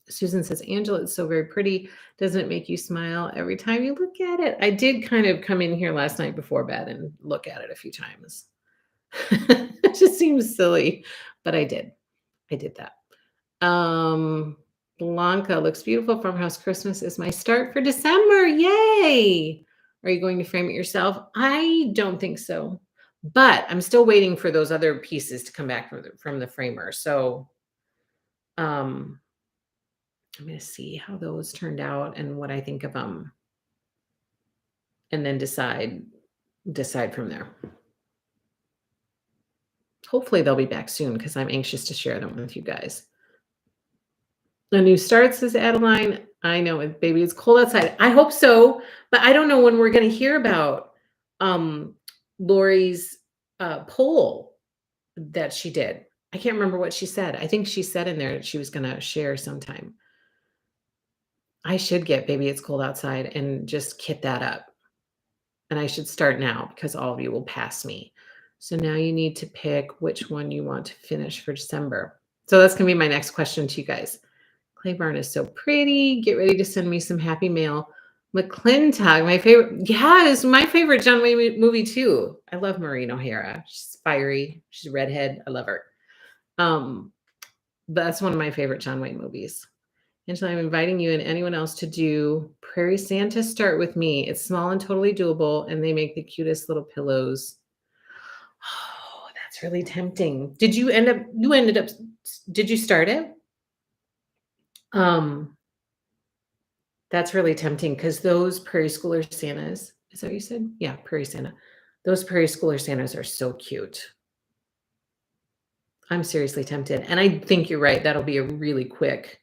Susan says, Angela, it's so very pretty. Doesn't it make you smile every time you look at it? I did kind of come in here last night before bed and look at it a few times. It just seems silly, but I did that. Blanca looks beautiful. Farmhouse Christmas is my start for December. Yay! Are you going to frame it yourself? I don't think so, but I'm still waiting for those other pieces to come back from the framer. So, I'm going to see how those turned out and what I think of them, and then decide from there. Hopefully they'll be back soon because I'm anxious to share them with you guys. A new start, says Adeline. I know, baby, it's cold outside. I hope so, but I don't know when we're going to hear about Lori's poll that she did. I can't remember what she said. I think she said in there that she was going to share sometime. I should get Baby It's Cold Outside and just kit that up. And I should start now because all of you will pass me. So now you need to pick which one you want to finish for December. So that's going to be my next question to you guys. Clay Barn is so pretty. Get ready to send me some happy mail. McClintock, my favorite. Yeah, it's my favorite John Wayne movie too. I love Maureen O'Hara. She's fiery. She's a redhead. I love her. That's one of my favorite John Wayne movies. Angela, I'm inviting you and anyone else to do Prairie Santa Start with me. It's small and totally doable, and they make the cutest little pillows. Oh, that's really tempting. Did you did you start it? That's really tempting because those Prairie Schooler Santas, is that what you said? Yeah, Prairie Santa. Those Prairie Schooler Santas are so cute. I'm seriously tempted. And I think you're right. That'll be a really quick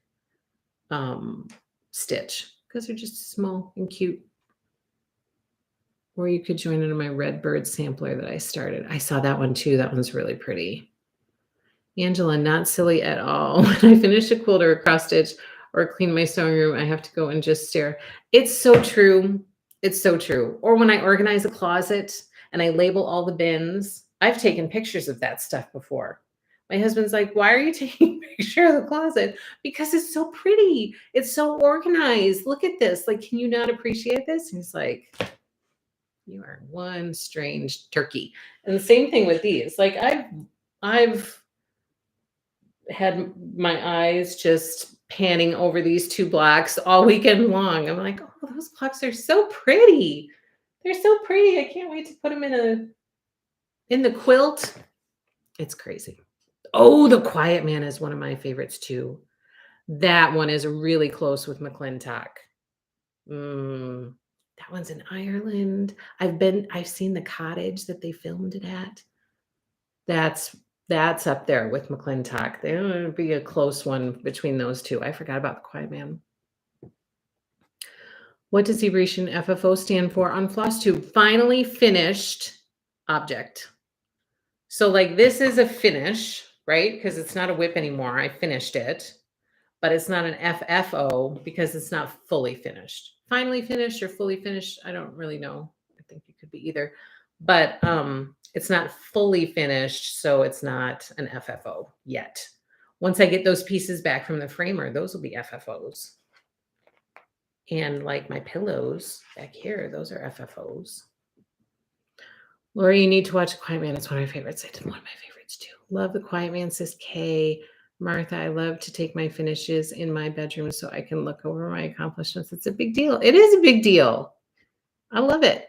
stitch because they're just small and cute. Or you could join into my Redbird sampler that I started. I saw that one too. That one's really pretty. Angela, not silly at all. When I finish a quilt or a cross stitch or clean my sewing room, I have to go and just stare. It's so true. It's so true. Or when I organize a closet and I label all the bins, I've taken pictures of that stuff before. My husband's like, why are you taking a picture of the closet? Because it's so pretty. It's so organized. Look at this. Like, can you not appreciate this? And he's like, you are one strange turkey. And the same thing with these. Like I've had my eyes just panning over these two blocks all weekend long. I'm like, oh, those blocks are so pretty. They're so pretty. I can't wait to put them in the quilt. It's crazy. Oh, The Quiet Man is one of my favorites too. That one is really close with McClintock. That one's in Ireland. I've seen the cottage that they filmed it at. That's up there with McClintock. There would be a close one between those two. I forgot about The Quiet Man. What does abbreviation FFO stand for on Flosstube? Finally finished object. So like this is a finish, right? Because it's not a whip anymore. I finished it. But it's not an FFO because it's not fully finished. Finally finished or fully finished, I don't really know. I think it could be either. But it's not fully finished, so it's not an FFO yet. Once I get those pieces back from the framer, those will be FFOs. And like my pillows back here, those are FFOs. Laura, you need to watch Quiet Man. It's one of my favorites. I did one of my favorites too. Love The Quiet Man, says Kay. Martha, I love to take my finishes in my bedroom so I can look over my accomplishments. It's a big deal. It is a big deal. I love it.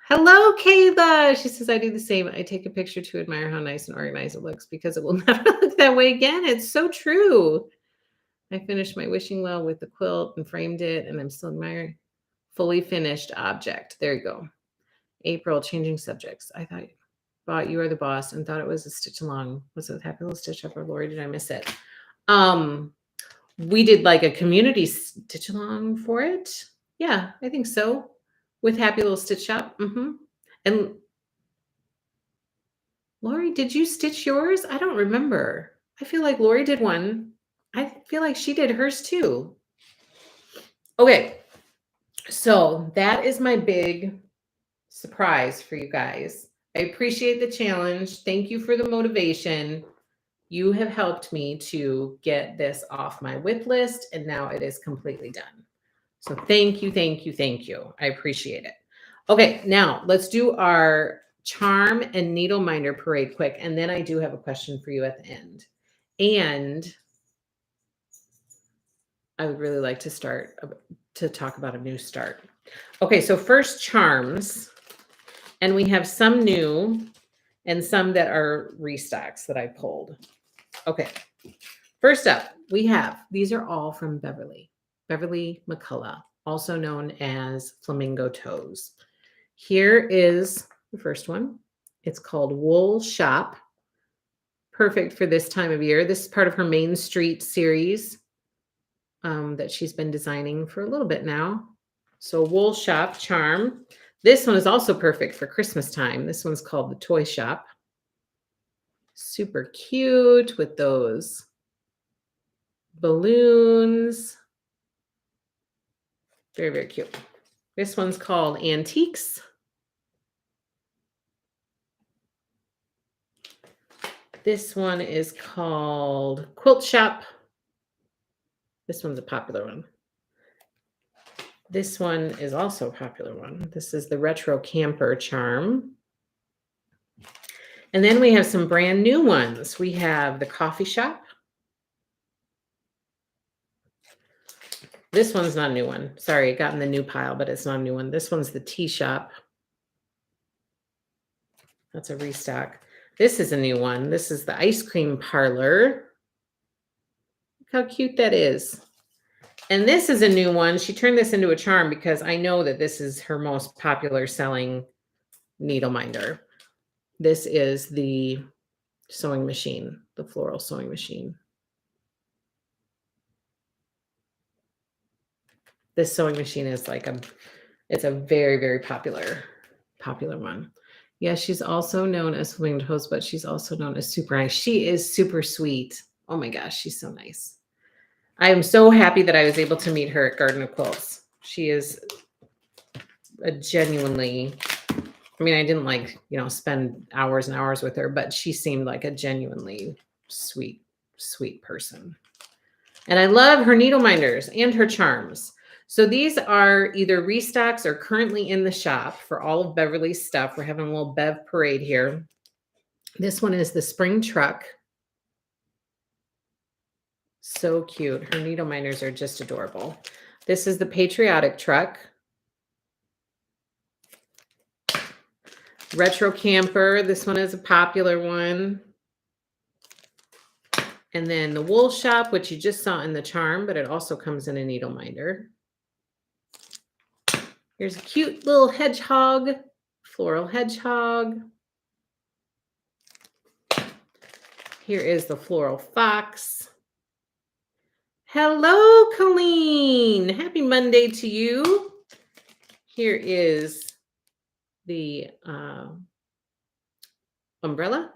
Hello, Kayla. She says, I do the same. I take a picture to admire how nice and organized it looks because it will never look that way again. It's so true. I finished my wishing well with the quilt and framed it, and I'm still admiring fully finished object. There you go. April, changing subjects. I thought you are the boss and thought it was a stitch along. Was it Happy Little Stitch Up or Lori? Did I miss it? We did like a community stitch along for it. Yeah, I think so. With Happy Little Stitch Shop. And Lori, did you stitch yours? I don't remember. I feel like Lori did one. I feel like she did hers too. Okay. So that is my big surprise for you guys. I appreciate the challenge. Thank you for the motivation. You have helped me to get this off my whip list, and now it is completely done. So thank you, thank you, thank you. I appreciate it. Okay, now let's do our charm and needle minder parade quick, and then I do have a question for you at the end. And I would really like to start to talk about a new start. Okay, so first charms. And we have some new and some that are restocks that I pulled. Okay. First up, we have, these are all from Beverly McCullough, also known as Flamingo Toes. Here is the first one. It's called Wool Shop. Perfect for this time of year. This is part of her Main Street series that she's been designing for a little bit now. So Wool Shop charm. This one is also perfect for Christmas time. This one's called the Toy Shop. Super cute with those balloons. Very, very cute. This one's called Antiques. This one is called Quilt Shop. This one's a popular one. This one is also a popular one. This is the Retro Camper Charm. And then we have some brand new ones. We have the Coffee Shop. This one's not a new one. Sorry, it got in the new pile, but it's not a new one. This one's the Tea Shop. That's a restock. This is a new one. This is the Ice Cream Parlor. Look how cute that is. And this is a new one. She turned this into a charm because I know that this is her most popular selling needle minder. This is the sewing machine, the floral sewing machine. This sewing machine is like it's a very, very popular one. Yeah, she's also known as Flamingo Toes, but she's also known as Super Nice. She is super sweet. Oh my gosh, she's so nice. I am so happy that I was able to meet her at Garden of Quilts. She is a genuinely, I mean, I didn't like, spend hours and hours with her, but she seemed like a genuinely sweet, sweet person. And I love her needle minders and her charms. So these are either restocks or currently in the shop for all of Beverly's stuff. We're having a little Bev parade here. This one is the Spring Truck. So cute. Her needle minders are just adorable. This is the Patriotic Truck. Retro Camper. This one is a popular one. And then the Wool Shop, which you just saw in the charm, but it also comes in a needle minder. Here's a cute little hedgehog, floral hedgehog. Here is the Floral Fox. Hello, Colleen. Happy Monday to you. Here is the umbrella.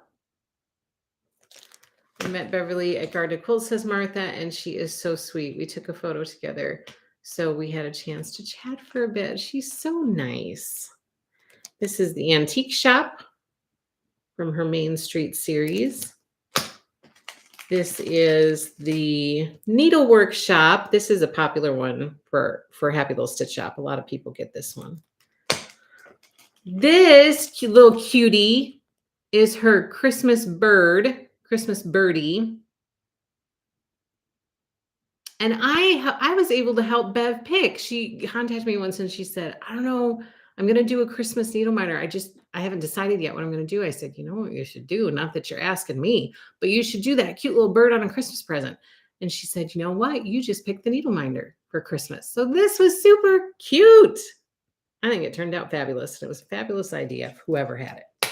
I met Beverly at Garda Quilt, says Martha, and she is so sweet. We took a photo together, so we had a chance to chat for a bit. She's so nice. This is the Antique Shop from her Main Street series. This is the Needlework Shop. This is a popular one for Happy Little Stitch Shop. A lot of people get this one. This cute little cutie is her Christmas bird, Christmas birdie. And I was able to help Bev pick. She contacted me once and she said, I don't know, I'm going to do a Christmas needle miner. I haven't decided yet what I'm going to do. I said, you know what you should do? Not that you're asking me, but you should do that cute little bird on a Christmas present. And she said, you know what? You just picked the needle minder for Christmas. So this was super cute. I think it turned out fabulous. It was a fabulous idea, whoever had it.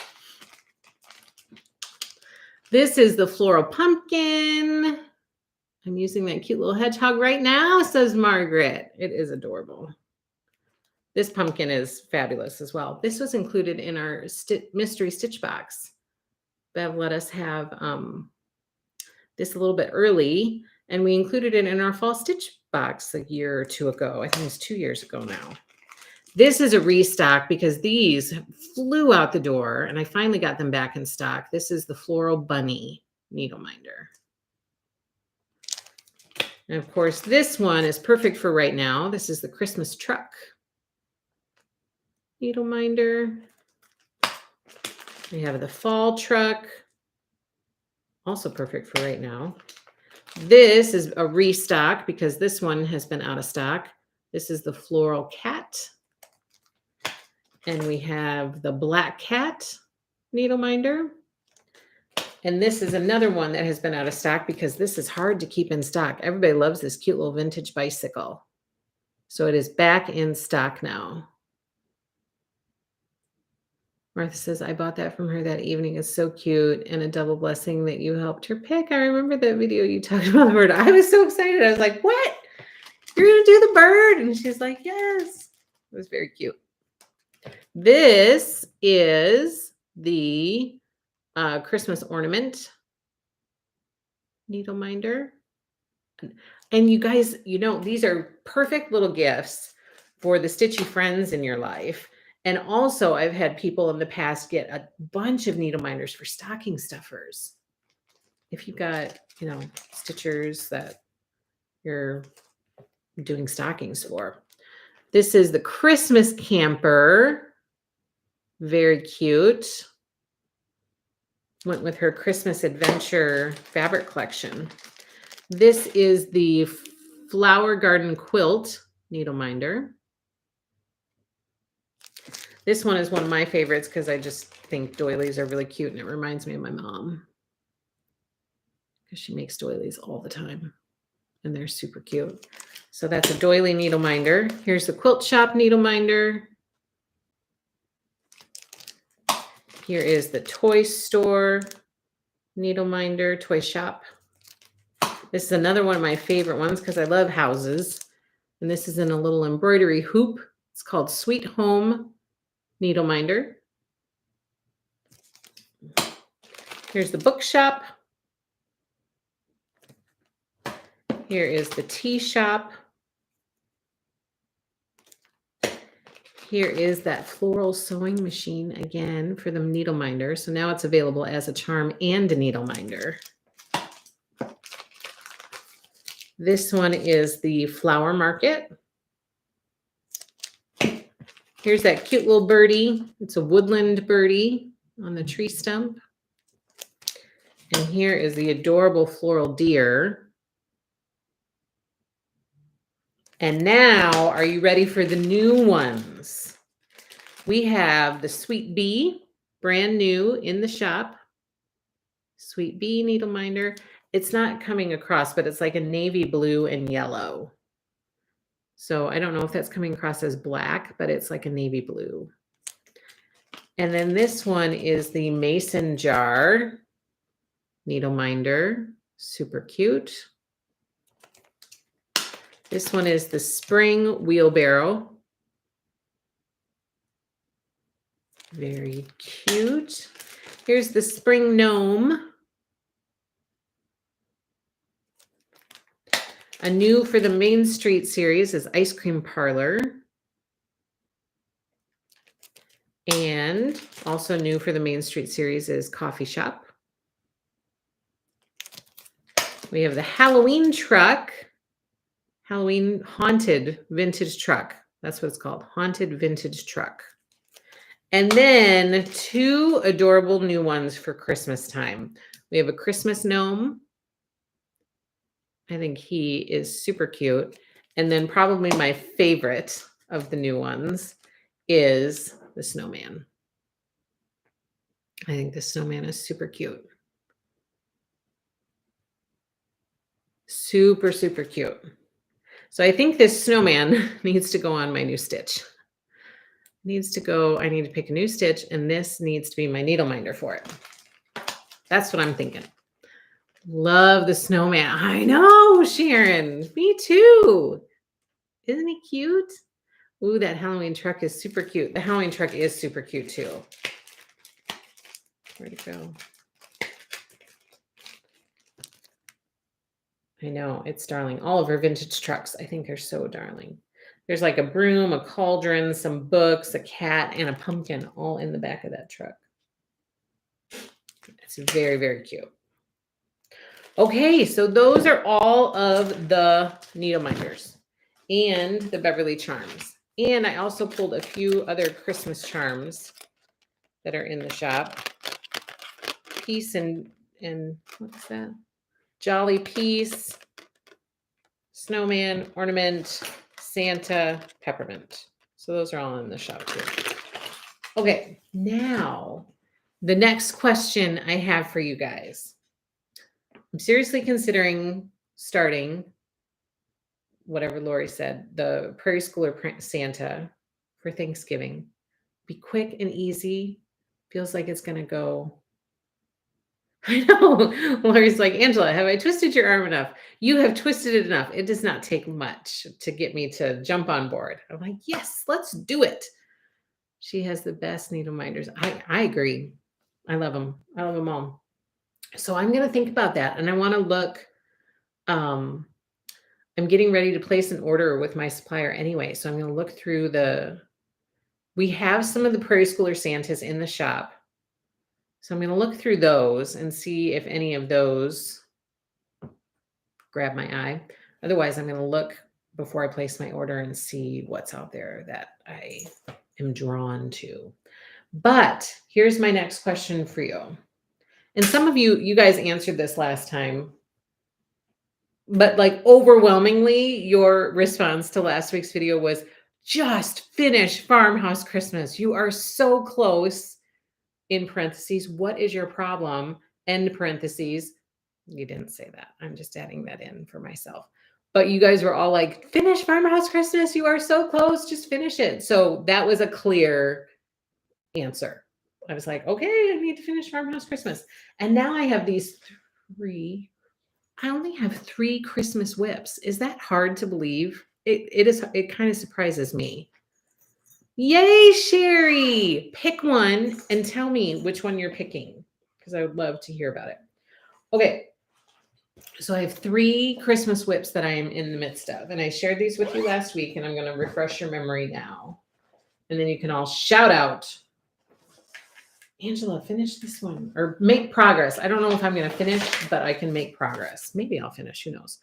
This is the floral pumpkin. I'm using that cute little hedgehog right now, says Margaret. It is adorable. This pumpkin is fabulous as well. This was included in our mystery stitch box. Bev let us have this a little bit early, and we included it in our fall stitch box a year or two ago. I think it was 2 years ago now. This is a restock because these flew out the door, and I finally got them back in stock. This is the Floral Bunny needle minder. And of course, this one is perfect for right now. This is the Christmas truck needle minder. We have the fall truck, also perfect for right now. This is a restock because this one has been out of stock. This is the Floral Cat. And we have the Black Cat needle minder. And this is another one that has been out of stock because this is hard to keep in stock. Everybody loves this cute little vintage bicycle. So it is back in stock now. Martha says, I bought that from her that evening. It's so cute and a double blessing that you helped her pick. I remember that video you talked about the bird. I was so excited. I was like, what? You're going to do the bird? And she's like, yes. It was very cute. This is the Christmas ornament needle minder. And you guys, you know, these are perfect little gifts for the stitchy friends in your life. And also I've had people in the past get a bunch of needle minders for stocking stuffers. If you've got, you know, stitchers that you're doing stockings for. This is the Christmas camper. Very cute. Went with her Christmas adventure fabric collection. This is the Flower Garden quilt needle minder. This one is one of my favorites because I just think doilies are really cute and it reminds me of my mom because she makes doilies all the time and they're super cute. So that's a doily needle minder. Here's the Quilt Shop needle minder. Here is the Toy Store needle minder, Toy Shop. This is another one of my favorite ones because I love houses. And this is in a little embroidery hoop. It's called Sweet Home needle minder. Here's the Bookshop. Here is the Tea Shop. Here is that floral sewing machine again for the needle minder. So now it's available as a charm and a needle minder. This one is the Flower Market. Here's that cute little birdie. It's a woodland birdie on the tree stump. And here is the adorable floral deer. And now, are you ready for the new ones? We have the Sweet Bee, brand new in the shop. Sweet Bee needle minder. It's not coming across, but it's like a navy blue and yellow. So I don't know if that's coming across as black, but it's like a navy blue. And then this one is the Mason Jar needle minder. Super cute. This one is the spring wheelbarrow. Very cute. Here's the spring gnome. A new for the Main Street series is Ice Cream Parlor. And also new for the Main Street series is Coffee Shop. We have the Halloween truck. Halloween haunted vintage truck. That's what it's called. Haunted vintage truck. And then 2 adorable new ones for Christmas time. We have a Christmas gnome. I think he is super cute. And then probably my favorite of the new ones is the snowman. I think the snowman is super cute. Super, super cute. So I think this snowman needs to go on my new stitch. Needs to go, I need to pick a new stitch, and this needs to be my needle minder for it. That's what I'm thinking. Love the snowman. I know, Sharon. Me too. Isn't he cute? Ooh, that Halloween truck is super cute. The Halloween truck is super cute too. Where'd it go? I know, it's darling. All of her vintage trucks, I think, are so darling. There's like a broom, a cauldron, some books, a cat, and a pumpkin all in the back of that truck. It's very, very cute. Okay, so those are all of the needle minders and the Beverly Charms. And I also pulled a few other Christmas charms that are in the shop. Peace and what's that? Jolly Peace, Snowman, Ornament, Santa, Peppermint. So those are all in the shop too. Okay, now the next question I have for you guys. I'm seriously considering starting whatever Lori said, the Prairie Schooler Santa for Thanksgiving. Be quick and easy. Feels like it's going to go. I know. Lori's like, Angela, have I twisted your arm enough? You have twisted it enough. It does not take much to get me to jump on board. I'm like, yes, let's do it. She has the best needle minders. I agree. I love them. I love them all. So I'm going to think about that. And I want to look. I'm getting ready to place an order with my supplier anyway. So I'm going to look through we have some of the Prairie Schooler Santas in the shop. So I'm going to look through those and see if any of those grab my eye. Otherwise, I'm going to look before I place my order and see what's out there that I am drawn to. But here's my next question for you. And some of you guys answered this last time, but like overwhelmingly, your response to last week's video was just finish Farmhouse Christmas. You are so close. In parentheses, what is your problem? End parentheses. You didn't say that. I'm just adding that in for myself. But you guys were all like, finish Farmhouse Christmas. You are so close. Just finish it. So that was a clear answer. I was like, okay, I need to finish Farmhouse Christmas. And now I have these 3. I only have 3 Christmas whips. Is that hard to believe? It is. It kind of surprises me. Yay, Sherry! Pick one and tell me which one you're picking because I would love to hear about it. Okay, so I have 3 Christmas whips that I am in the midst of, and I shared these with you last week, and I'm going to refresh your memory now. And then you can all shout out, Angela, finish this one or make progress. I don't know if I'm going to finish, but I can make progress. Maybe I'll finish. Who knows?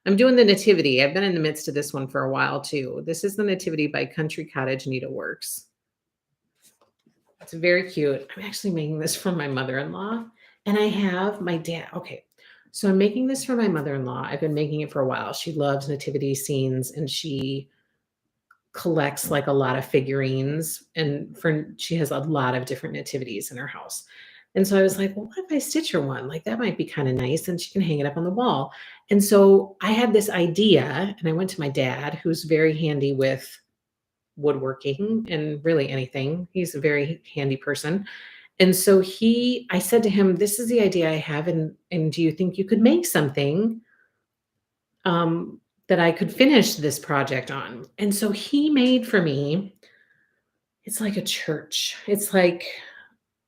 I'm doing the Nativity. I've been in the midst of this one for a while too. This is the Nativity by Country Cottage Needleworks. It's very cute. I'm actually making this for my mother-in-law, and I have my dad. Okay, so I'm making this for my mother-in-law. I've been making it for a while. She loves nativity scenes, and she collects like a lot of figurines, and she has a lot of different nativities in her house. And so I was like, well, what if I stitch her one? Like that might be kind of nice, and she can hang it up on the wall. And so I had this idea, and I went to my dad, who's very handy with woodworking and really anything. He's a very handy person. And so I said to him, this is the idea I have. And do you think you could make something that I could finish this project on. And so he made for me, it's like a church. It's like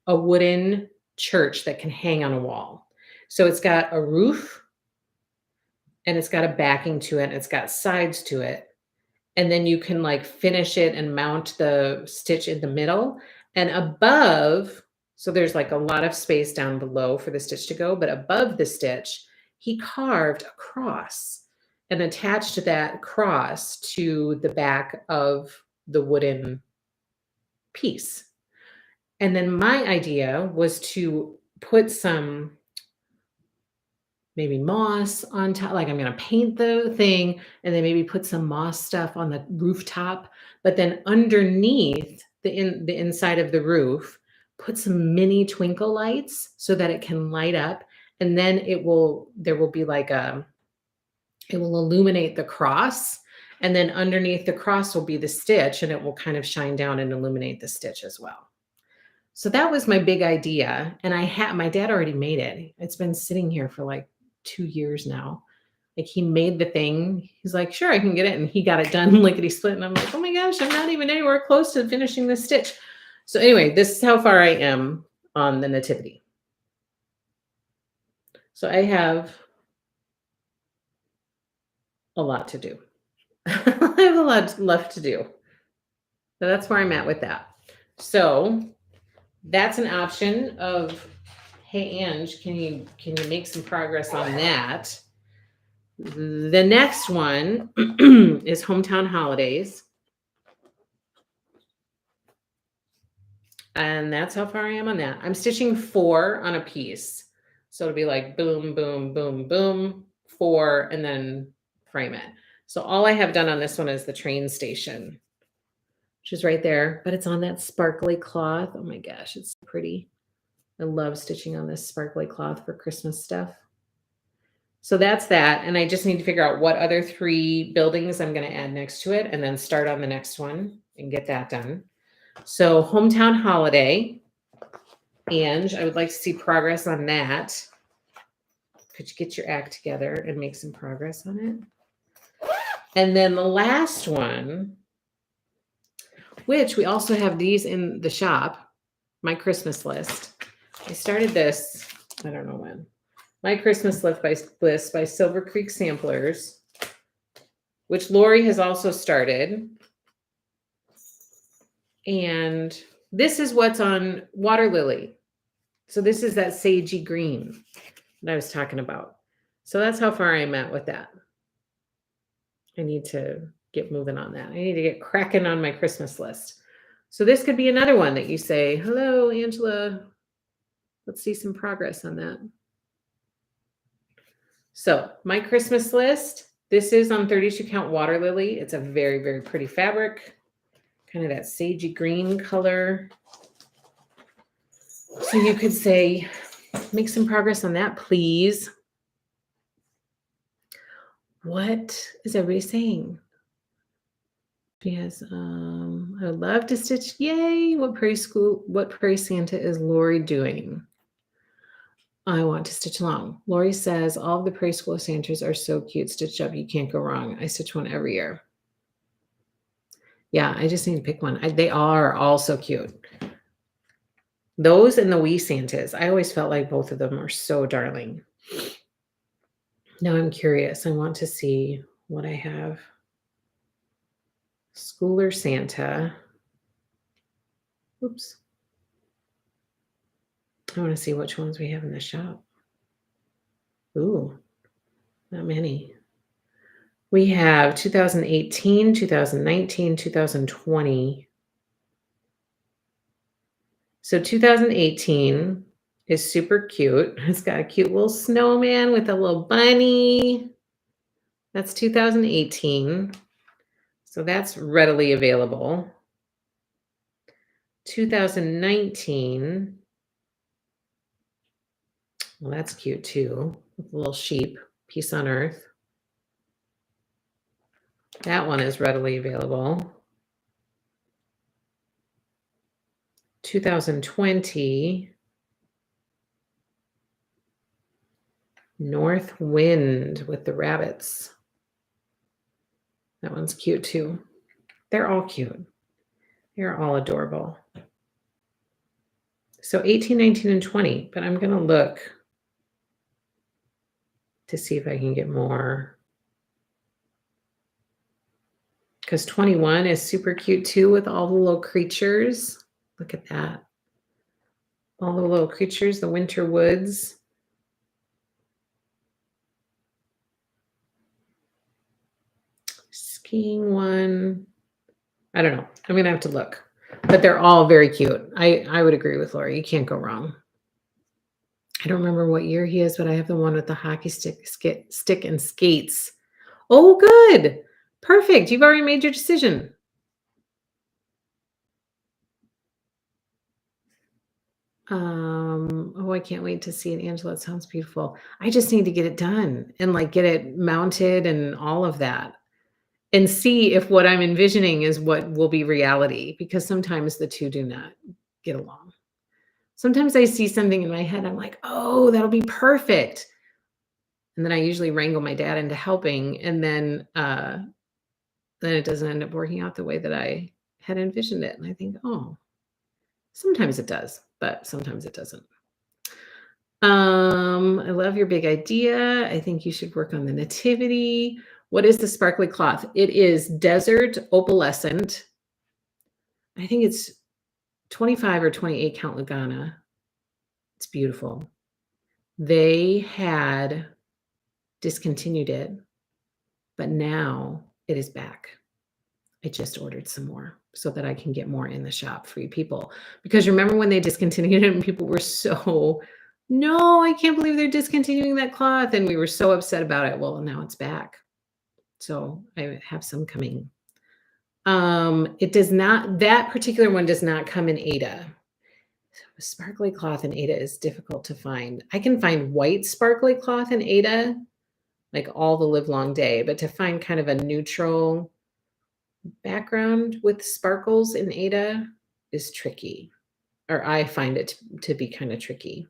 a wooden church that can hang on a wall. So it's got a roof and it's got a backing to it, and it's got sides to it. And then you can like finish it and mount the stitch in the middle and above. So there's like a lot of space down below for the stitch to go, but above the stitch, he carved a cross and attached that cross to the back of the wooden piece. And then my idea was to put some maybe moss on top, like I'm gonna paint the thing and then maybe put some moss stuff on the rooftop, but then underneath the inside of the roof, put some mini twinkle lights so that it can light up, and then there will be like it will illuminate the cross, and then underneath the cross will be the stitch, and it will kind of shine down and illuminate the stitch as well. So that was my big idea, and my dad already made it. It's been sitting here for like 2 years now. Like, he made the thing. He's like, "Sure, I can get it," and he got it done lickety split, and I'm like, "Oh my gosh, I'm not even anywhere close to finishing this stitch." So anyway, this is how far I am on the nativity. So I have a lot to do. I have a lot left to do. So that's where I'm at with that. So that's an option of, hey, Ange, can you make some progress on that? The next one is hometown holidays. And that's how far I am on that. I'm stitching 4 on a piece. So it'll be like boom, boom, boom, boom, 4, and then frame it. So all I have done on this one is the train station, which is right there, but it's on that sparkly cloth. Oh my gosh, it's so pretty. I love stitching on this sparkly cloth for Christmas stuff. So that's that. And I just need to figure out what other 3 buildings I'm going to add next to it and then start on the next one and get that done. So hometown holiday, and I would like to see progress on that. Could you get your act together and make some progress on it? And then the last one, which we also have these in the shop, my Christmas list. I started this, I don't know when. My Christmas list by Silver Creek Samplers, which Lori has also started. And this is what's on Water Lily. So this is that sagey green that I was talking about. So that's how far I'm at with that. I need to get moving on that. I need to get cracking on my Christmas list. So this could be another one that you say, hello, Angela. Let's see some progress on that. So my Christmas list, this is on 32 count Water Lily. It's a very, very pretty fabric, kind of that sagey green color. So you could say, make some progress on that, please. What is everybody saying? She has, I would love to stitch. Yay. What Prairie Santa is Lori doing? I want to stitch along. Lori says, all of the Prairie School Santas are so cute. Stitched up. You can't go wrong. I stitch one every year. Yeah, I just need to pick one. They are all so cute. Those and the wee Santas. I always felt like both of them are so darling. Now I'm curious. I want to see what I have. Schooler Santa. Oops. I want to see which ones we have in the shop. Ooh, not many. We have 2018, 2019, 2020. So 2018 is super cute. It's got a cute little snowman with a little bunny. That's 2018. So that's readily available. 2019. Well, that's cute too. With a little sheep, peace on earth. That one is readily available. 2020. North Wind with the rabbits. That one's cute too. They're all cute. They're all adorable. So 18, 19, and 20, but I'm going to look to see if I can get more. Because 21 is super cute too with all the little creatures. Look at that. All the little creatures, the winter woods. Skiing one. I don't know. I'm going to have to look. But they're all very cute. I would agree with Lori. You can't go wrong. I don't remember what year he is, but I have the one with the hockey stick and skates. Oh, good. Perfect. You've already made your decision. Oh, I can't wait to see it, Angela. It sounds beautiful. I just need to get it done and like get it mounted and all of that and see if what I'm envisioning is what will be reality because sometimes the two do not get along. Sometimes I see something in my head, I'm like, oh, that'll be perfect. And then I usually wrangle my dad into helping, and then it doesn't end up working out the way that I had envisioned it. And I think, oh, sometimes it does, but sometimes it doesn't. I love your big idea. I think you should work on the nativity. What is the sparkly cloth? It is desert opalescent. I think it's 25 or 28 count Lugana. It's beautiful. They had discontinued it, but now it is back. I just ordered some more so that I can get more in the shop for you people. Because remember when they discontinued it and people were so, no, I can't believe they're discontinuing that cloth. And we were so upset about it. Well, now it's back. So I have some coming. It does not, that particular one does not come in Ada. Sparkly cloth in Ada is difficult to find. I can find white sparkly cloth in Ada, like all the live long day, but to find kind of a neutral background with sparkles in Ada is tricky, or I find it to be kind of tricky.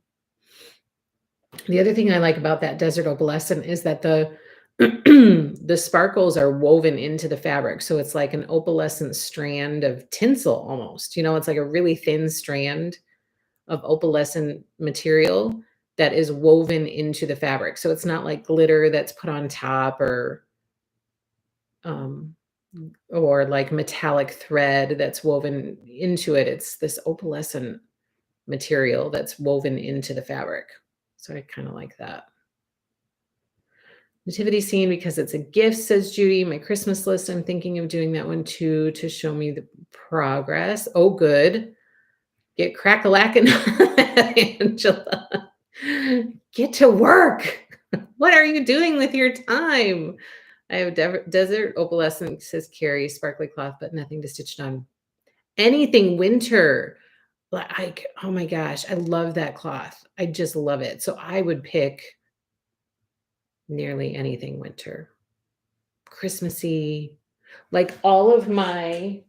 The other thing I like about that desert opalescent is that the the sparkles are woven into the fabric. So it's like an opalescent strand of tinsel almost. It's like a really thin strand of opalescent material that is woven into the fabric. So it's not like glitter that's put on top or like metallic thread that's woven into it. It's this opalescent material that's woven into the fabric. So I kind of like that. Nativity scene because it's a gift, says Judy. My Christmas list, I'm thinking of doing that one too to show me the progress. Oh, good. Get crack-a-lackin', Angela. Get to work. What are you doing with your time? I have desert opalescent, says Carrie, sparkly cloth, but nothing to stitch on. Anything winter. Like, oh my gosh, I love that cloth. I just love it. So I would pick nearly anything winter. Christmassy. Like all of my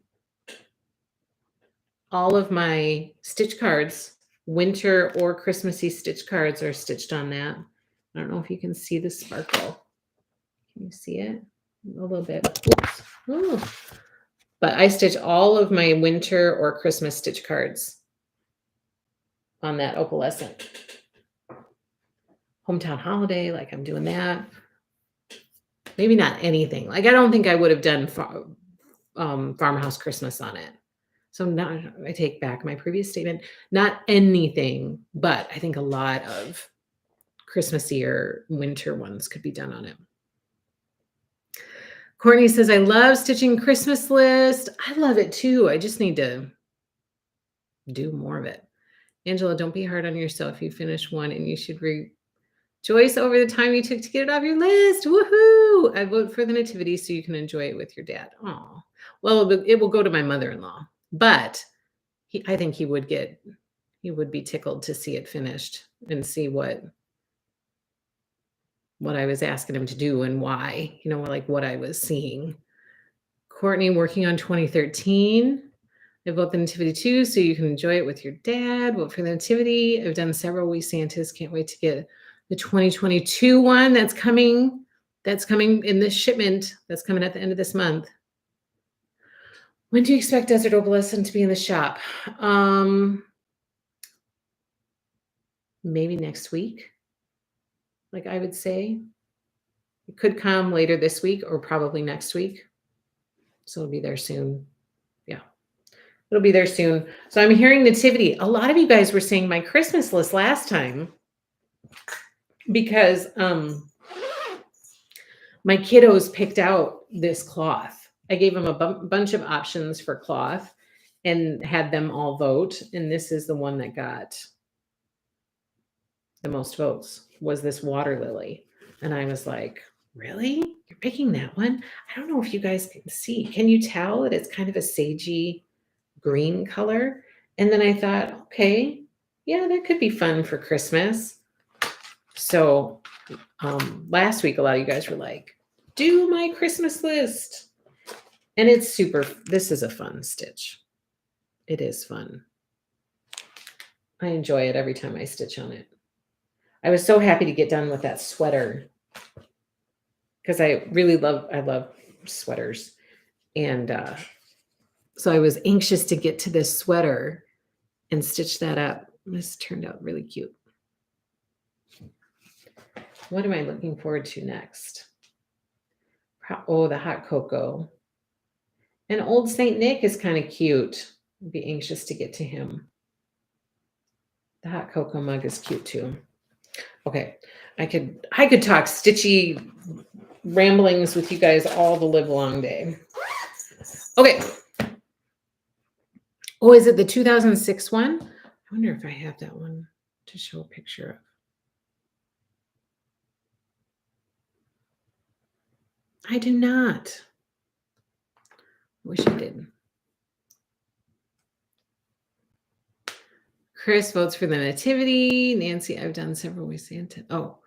stitch cards, winter or Christmassy stitch cards are stitched on that. I don't know if you can see the sparkle. Can you see it? A little bit. Oops. Oh. But I stitch all of my winter or Christmas stitch cards on that opalescent. Hometown holiday, like I'm doing that. Maybe not anything. Like I don't think I would have done farmhouse Christmas on it. So now I take back my previous statement. Not anything, but I think a lot of Christmassy or winter ones could be done on it. Courtney says, I love stitching Christmas list. I love it too. I just need to do more of it. Angela, don't be hard on yourself. You finish one and you should rejoice over the time you took to get it off your list. Woohoo! I vote for the nativity so you can enjoy it with your dad. Oh, well, it will go to my mother-in-law, but I think he would be tickled to see it finished and see what I was asking him to do and why, like what I was seeing. Courtney working on 2013. I vote the nativity too, so you can enjoy it with your dad. Vote for the nativity. I've done several wee Santas. Can't wait to get the 2022 one that's coming that's coming in this shipment that's coming at the end of this month. When do you expect Desert Opalescent to be in the shop? Maybe next week. Like I would say, it could come later this week or probably next week. So it'll be there soon. Yeah, it'll be there soon. So I'm hearing nativity. A lot of you guys were saying my Christmas list last time because my kiddos picked out this cloth. I gave them a bunch of options for cloth and had them all vote. And this is the one that got the most votes, was this water lily. And I was like, really? You're picking that one? I don't know if you guys can see. Can you tell that it's kind of a sagey green color? And then I thought, okay, yeah, that could be fun for Christmas. So last week, a lot of you guys were like, do my Christmas list. And it's super, this is a fun stitch. It is fun. I enjoy it every time I stitch on it. I was so happy to get done with that sweater because I love sweaters. And so I was anxious to get to this sweater and stitch that up. This turned out really cute. What am I looking forward to next? Oh, the hot cocoa. And Old St. Nick is kind of cute. I'd be anxious to get to him. The hot cocoa mug is cute too. Okay, I could talk stitchy ramblings with you guys all the live long day. Okay. Oh, is it the 2006 one? I wonder if I have that one to show a picture of. I do not. Wish I did. Chris votes for the nativity. Nancy, I've done several ways Santa. Oh,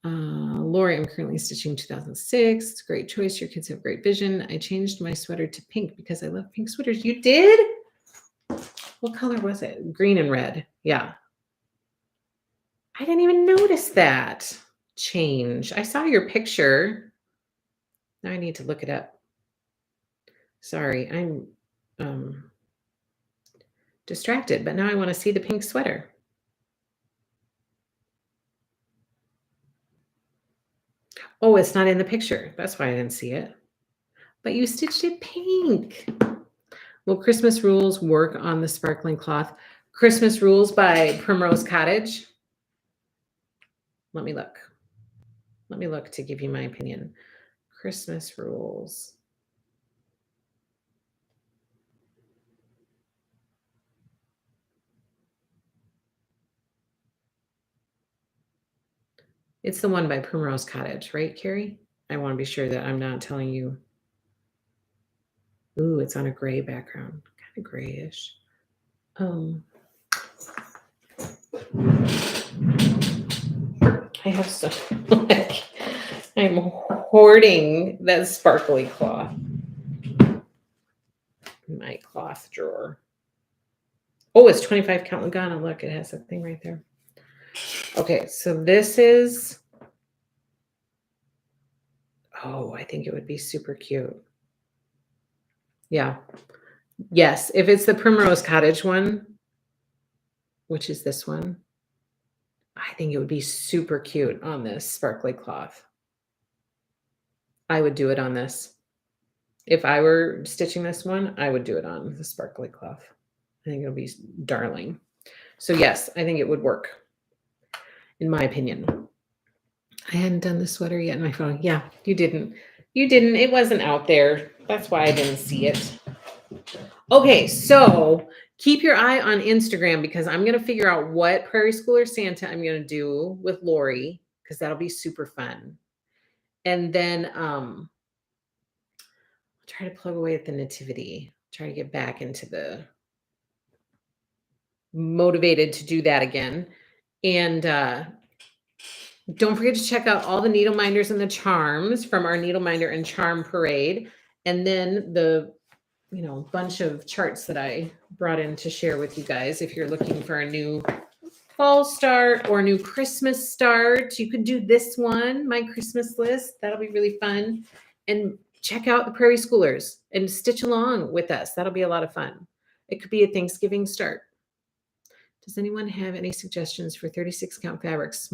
Lori, I'm currently stitching 2006. It's a great choice. Your kids have great vision. I changed my sweater to pink because I love pink sweaters. You did? What color was it? Green and red. Yeah. I didn't even notice that change. I saw your picture. Now I need to look it up. Sorry, I'm distracted, but now I want to see the pink sweater. Oh, it's not in the picture. That's why I didn't see it. But you stitched it pink. Will Christmas Rules work on the sparkling cloth? Christmas Rules by Primrose Cottage. Let me look. Let me look to give you my opinion. Christmas Rules. It's the one by Primrose Cottage, right, Carrie? I want to be sure that I'm not telling you. Ooh, it's on a gray background, kind of grayish. I have so like I'm hoarding that sparkly cloth in my cloth drawer. Oh, it's 25 count Lugana. Look, it has that thing right there. Okay, so this is, oh, I think it would be super cute. Yeah. Yes, if it's the Primrose Cottage one, which is this one, I think it would be super cute on this sparkly cloth. I would do it on this. If I were stitching this one, I would do it on the sparkly cloth. I think it'll be darling. So yes, I think it would work, in my opinion. I hadn't done the sweater yet in my phone. Yeah, you didn't. You didn't. It wasn't out there. That's why I didn't see it. Okay, so keep your eye on Instagram because I'm going to figure out what Prairie Schooler Santa I'm going to do with Lori because that'll be super fun. And then I'll try to plug away at the nativity. Try to get back into the motivated to do that again. And don't forget to check out all the needle minders and the charms from our needle minder and charm parade. And then the bunch of charts that I brought in to share with you guys if you're looking for a new fall start or new Christmas start, you could do this one, my Christmas list. That'll be really fun. And check out the Prairie Schoolers and stitch along with us. That'll be a lot of fun. It could be a Thanksgiving start. Does anyone have any suggestions for 36 count fabrics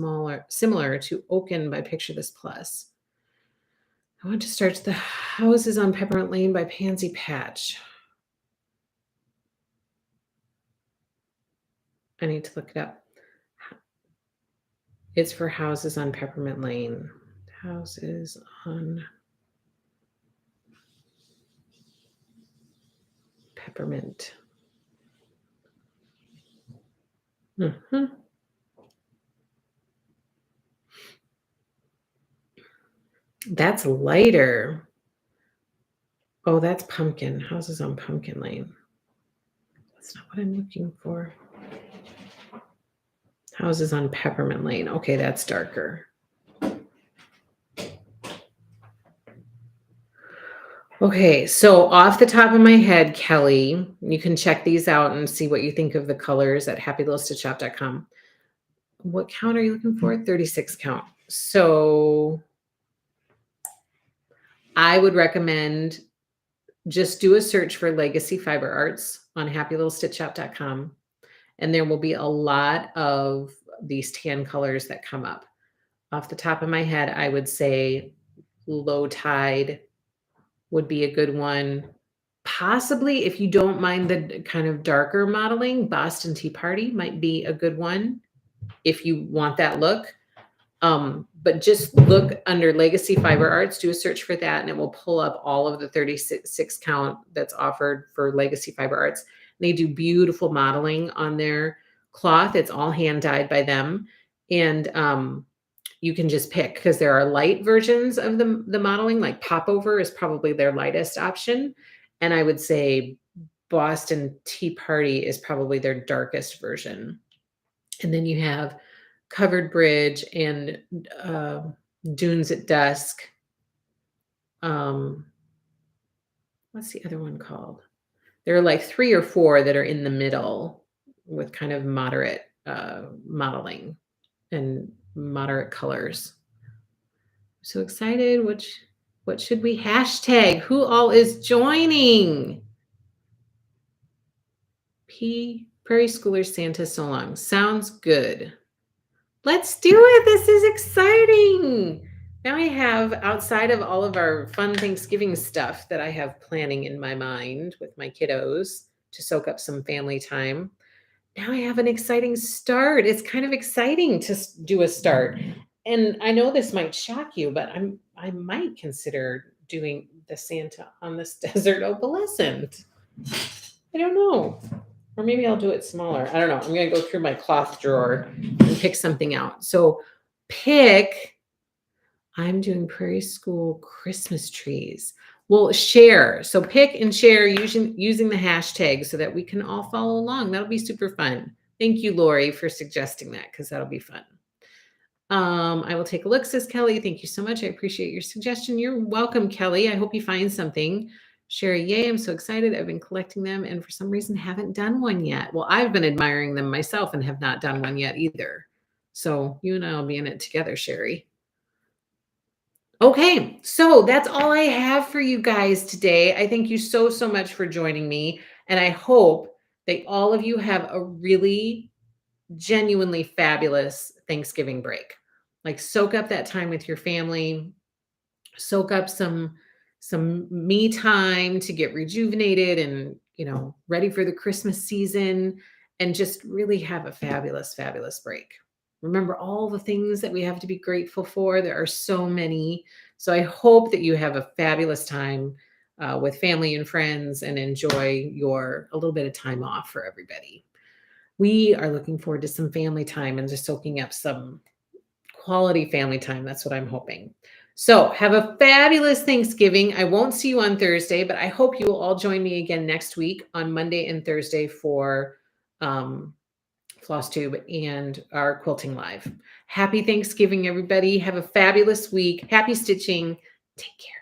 similar to Oaken by Picture This Plus? I want to start The Houses on Peppermint Lane by Pansy Patch. I need to look it up. It's for Houses on Peppermint Lane. Houses on Peppermint. That's lighter. Oh, that's Pumpkin. Houses on Pumpkin Lane. That's not what I'm looking for. Houses on Peppermint Lane. Okay, that's darker. Okay, so off the top of my head, Kelly, you can check these out and see what you think of the colors at happylittlestitchshop.com. What count are you looking for? 36 count. So I would recommend just do a search for Legacy Fiber Arts on happylittlestitchshop.com. And there will be a lot of these tan colors that come up. Off the top of my head, I would say Low Tide would be a good one. Possibly, if you don't mind the kind of darker modeling, Boston Tea Party might be a good one if you want that look. But just look under Legacy Fiber Arts, do a search for that, and it will pull up all of the 36 count that's offered for Legacy Fiber Arts. And they do beautiful modeling on their cloth. It's all hand dyed by them. And you can just pick, because there are light versions of the modeling, like Popover is probably their lightest option. And I would say Boston Tea Party is probably their darkest version. And then you have Covered Bridge and Dunes at Dusk. What's the other one called? There are like 3 or 4 that are in the middle with kind of moderate modeling and moderate colors. So excited. What should we hashtag? Who all is joining? Prairie Schooler Santa so long. Sounds good. Let's do it. This is exciting. Now I have, outside of all of our fun Thanksgiving stuff that I have planning in my mind with my kiddos to soak up some family time, now I have an exciting start. It's kind of exciting to do a start. And I know this might shock you, but I might consider doing the Santa on this desert opalescent. I don't know. Or maybe I'll do it smaller. I don't know. I'm going to go through my cloth drawer and pick something out. So I'm doing Prairie School Christmas trees. Well, share. So pick and share using the hashtag so that we can all follow along. That'll be super fun. Thank you, Lori, for suggesting that, because that'll be fun. I will take a look, says Kelly. Thank you so much. I appreciate your suggestion. You're welcome, Kelly. I hope you find something. Sherry, yay, I'm so excited. I've been collecting them and for some reason haven't done one yet. Well, I've been admiring them myself and have not done one yet either. So you and I will be in it together, Sherry. Okay, so that's all I have for you guys today. I thank you so much for joining me. And I hope that all of you have a really genuinely fabulous Thanksgiving break. Like, soak up that time with your family, soak up some me time to get rejuvenated and, ready for the Christmas season, and just really have a fabulous break. Remember all the things that we have to be grateful for. There are so many. So I hope that you have a fabulous time with family and friends and enjoy a little bit of time off for everybody. We are looking forward to some family time and just soaking up some quality family time. That's what I'm hoping. So have a fabulous Thanksgiving. I won't see you on Thursday, but I hope you will all join me again next week on Monday and Thursday for Flosstube and our Quilting Live. Happy Thanksgiving, everybody. Have a fabulous week. Happy stitching. Take care.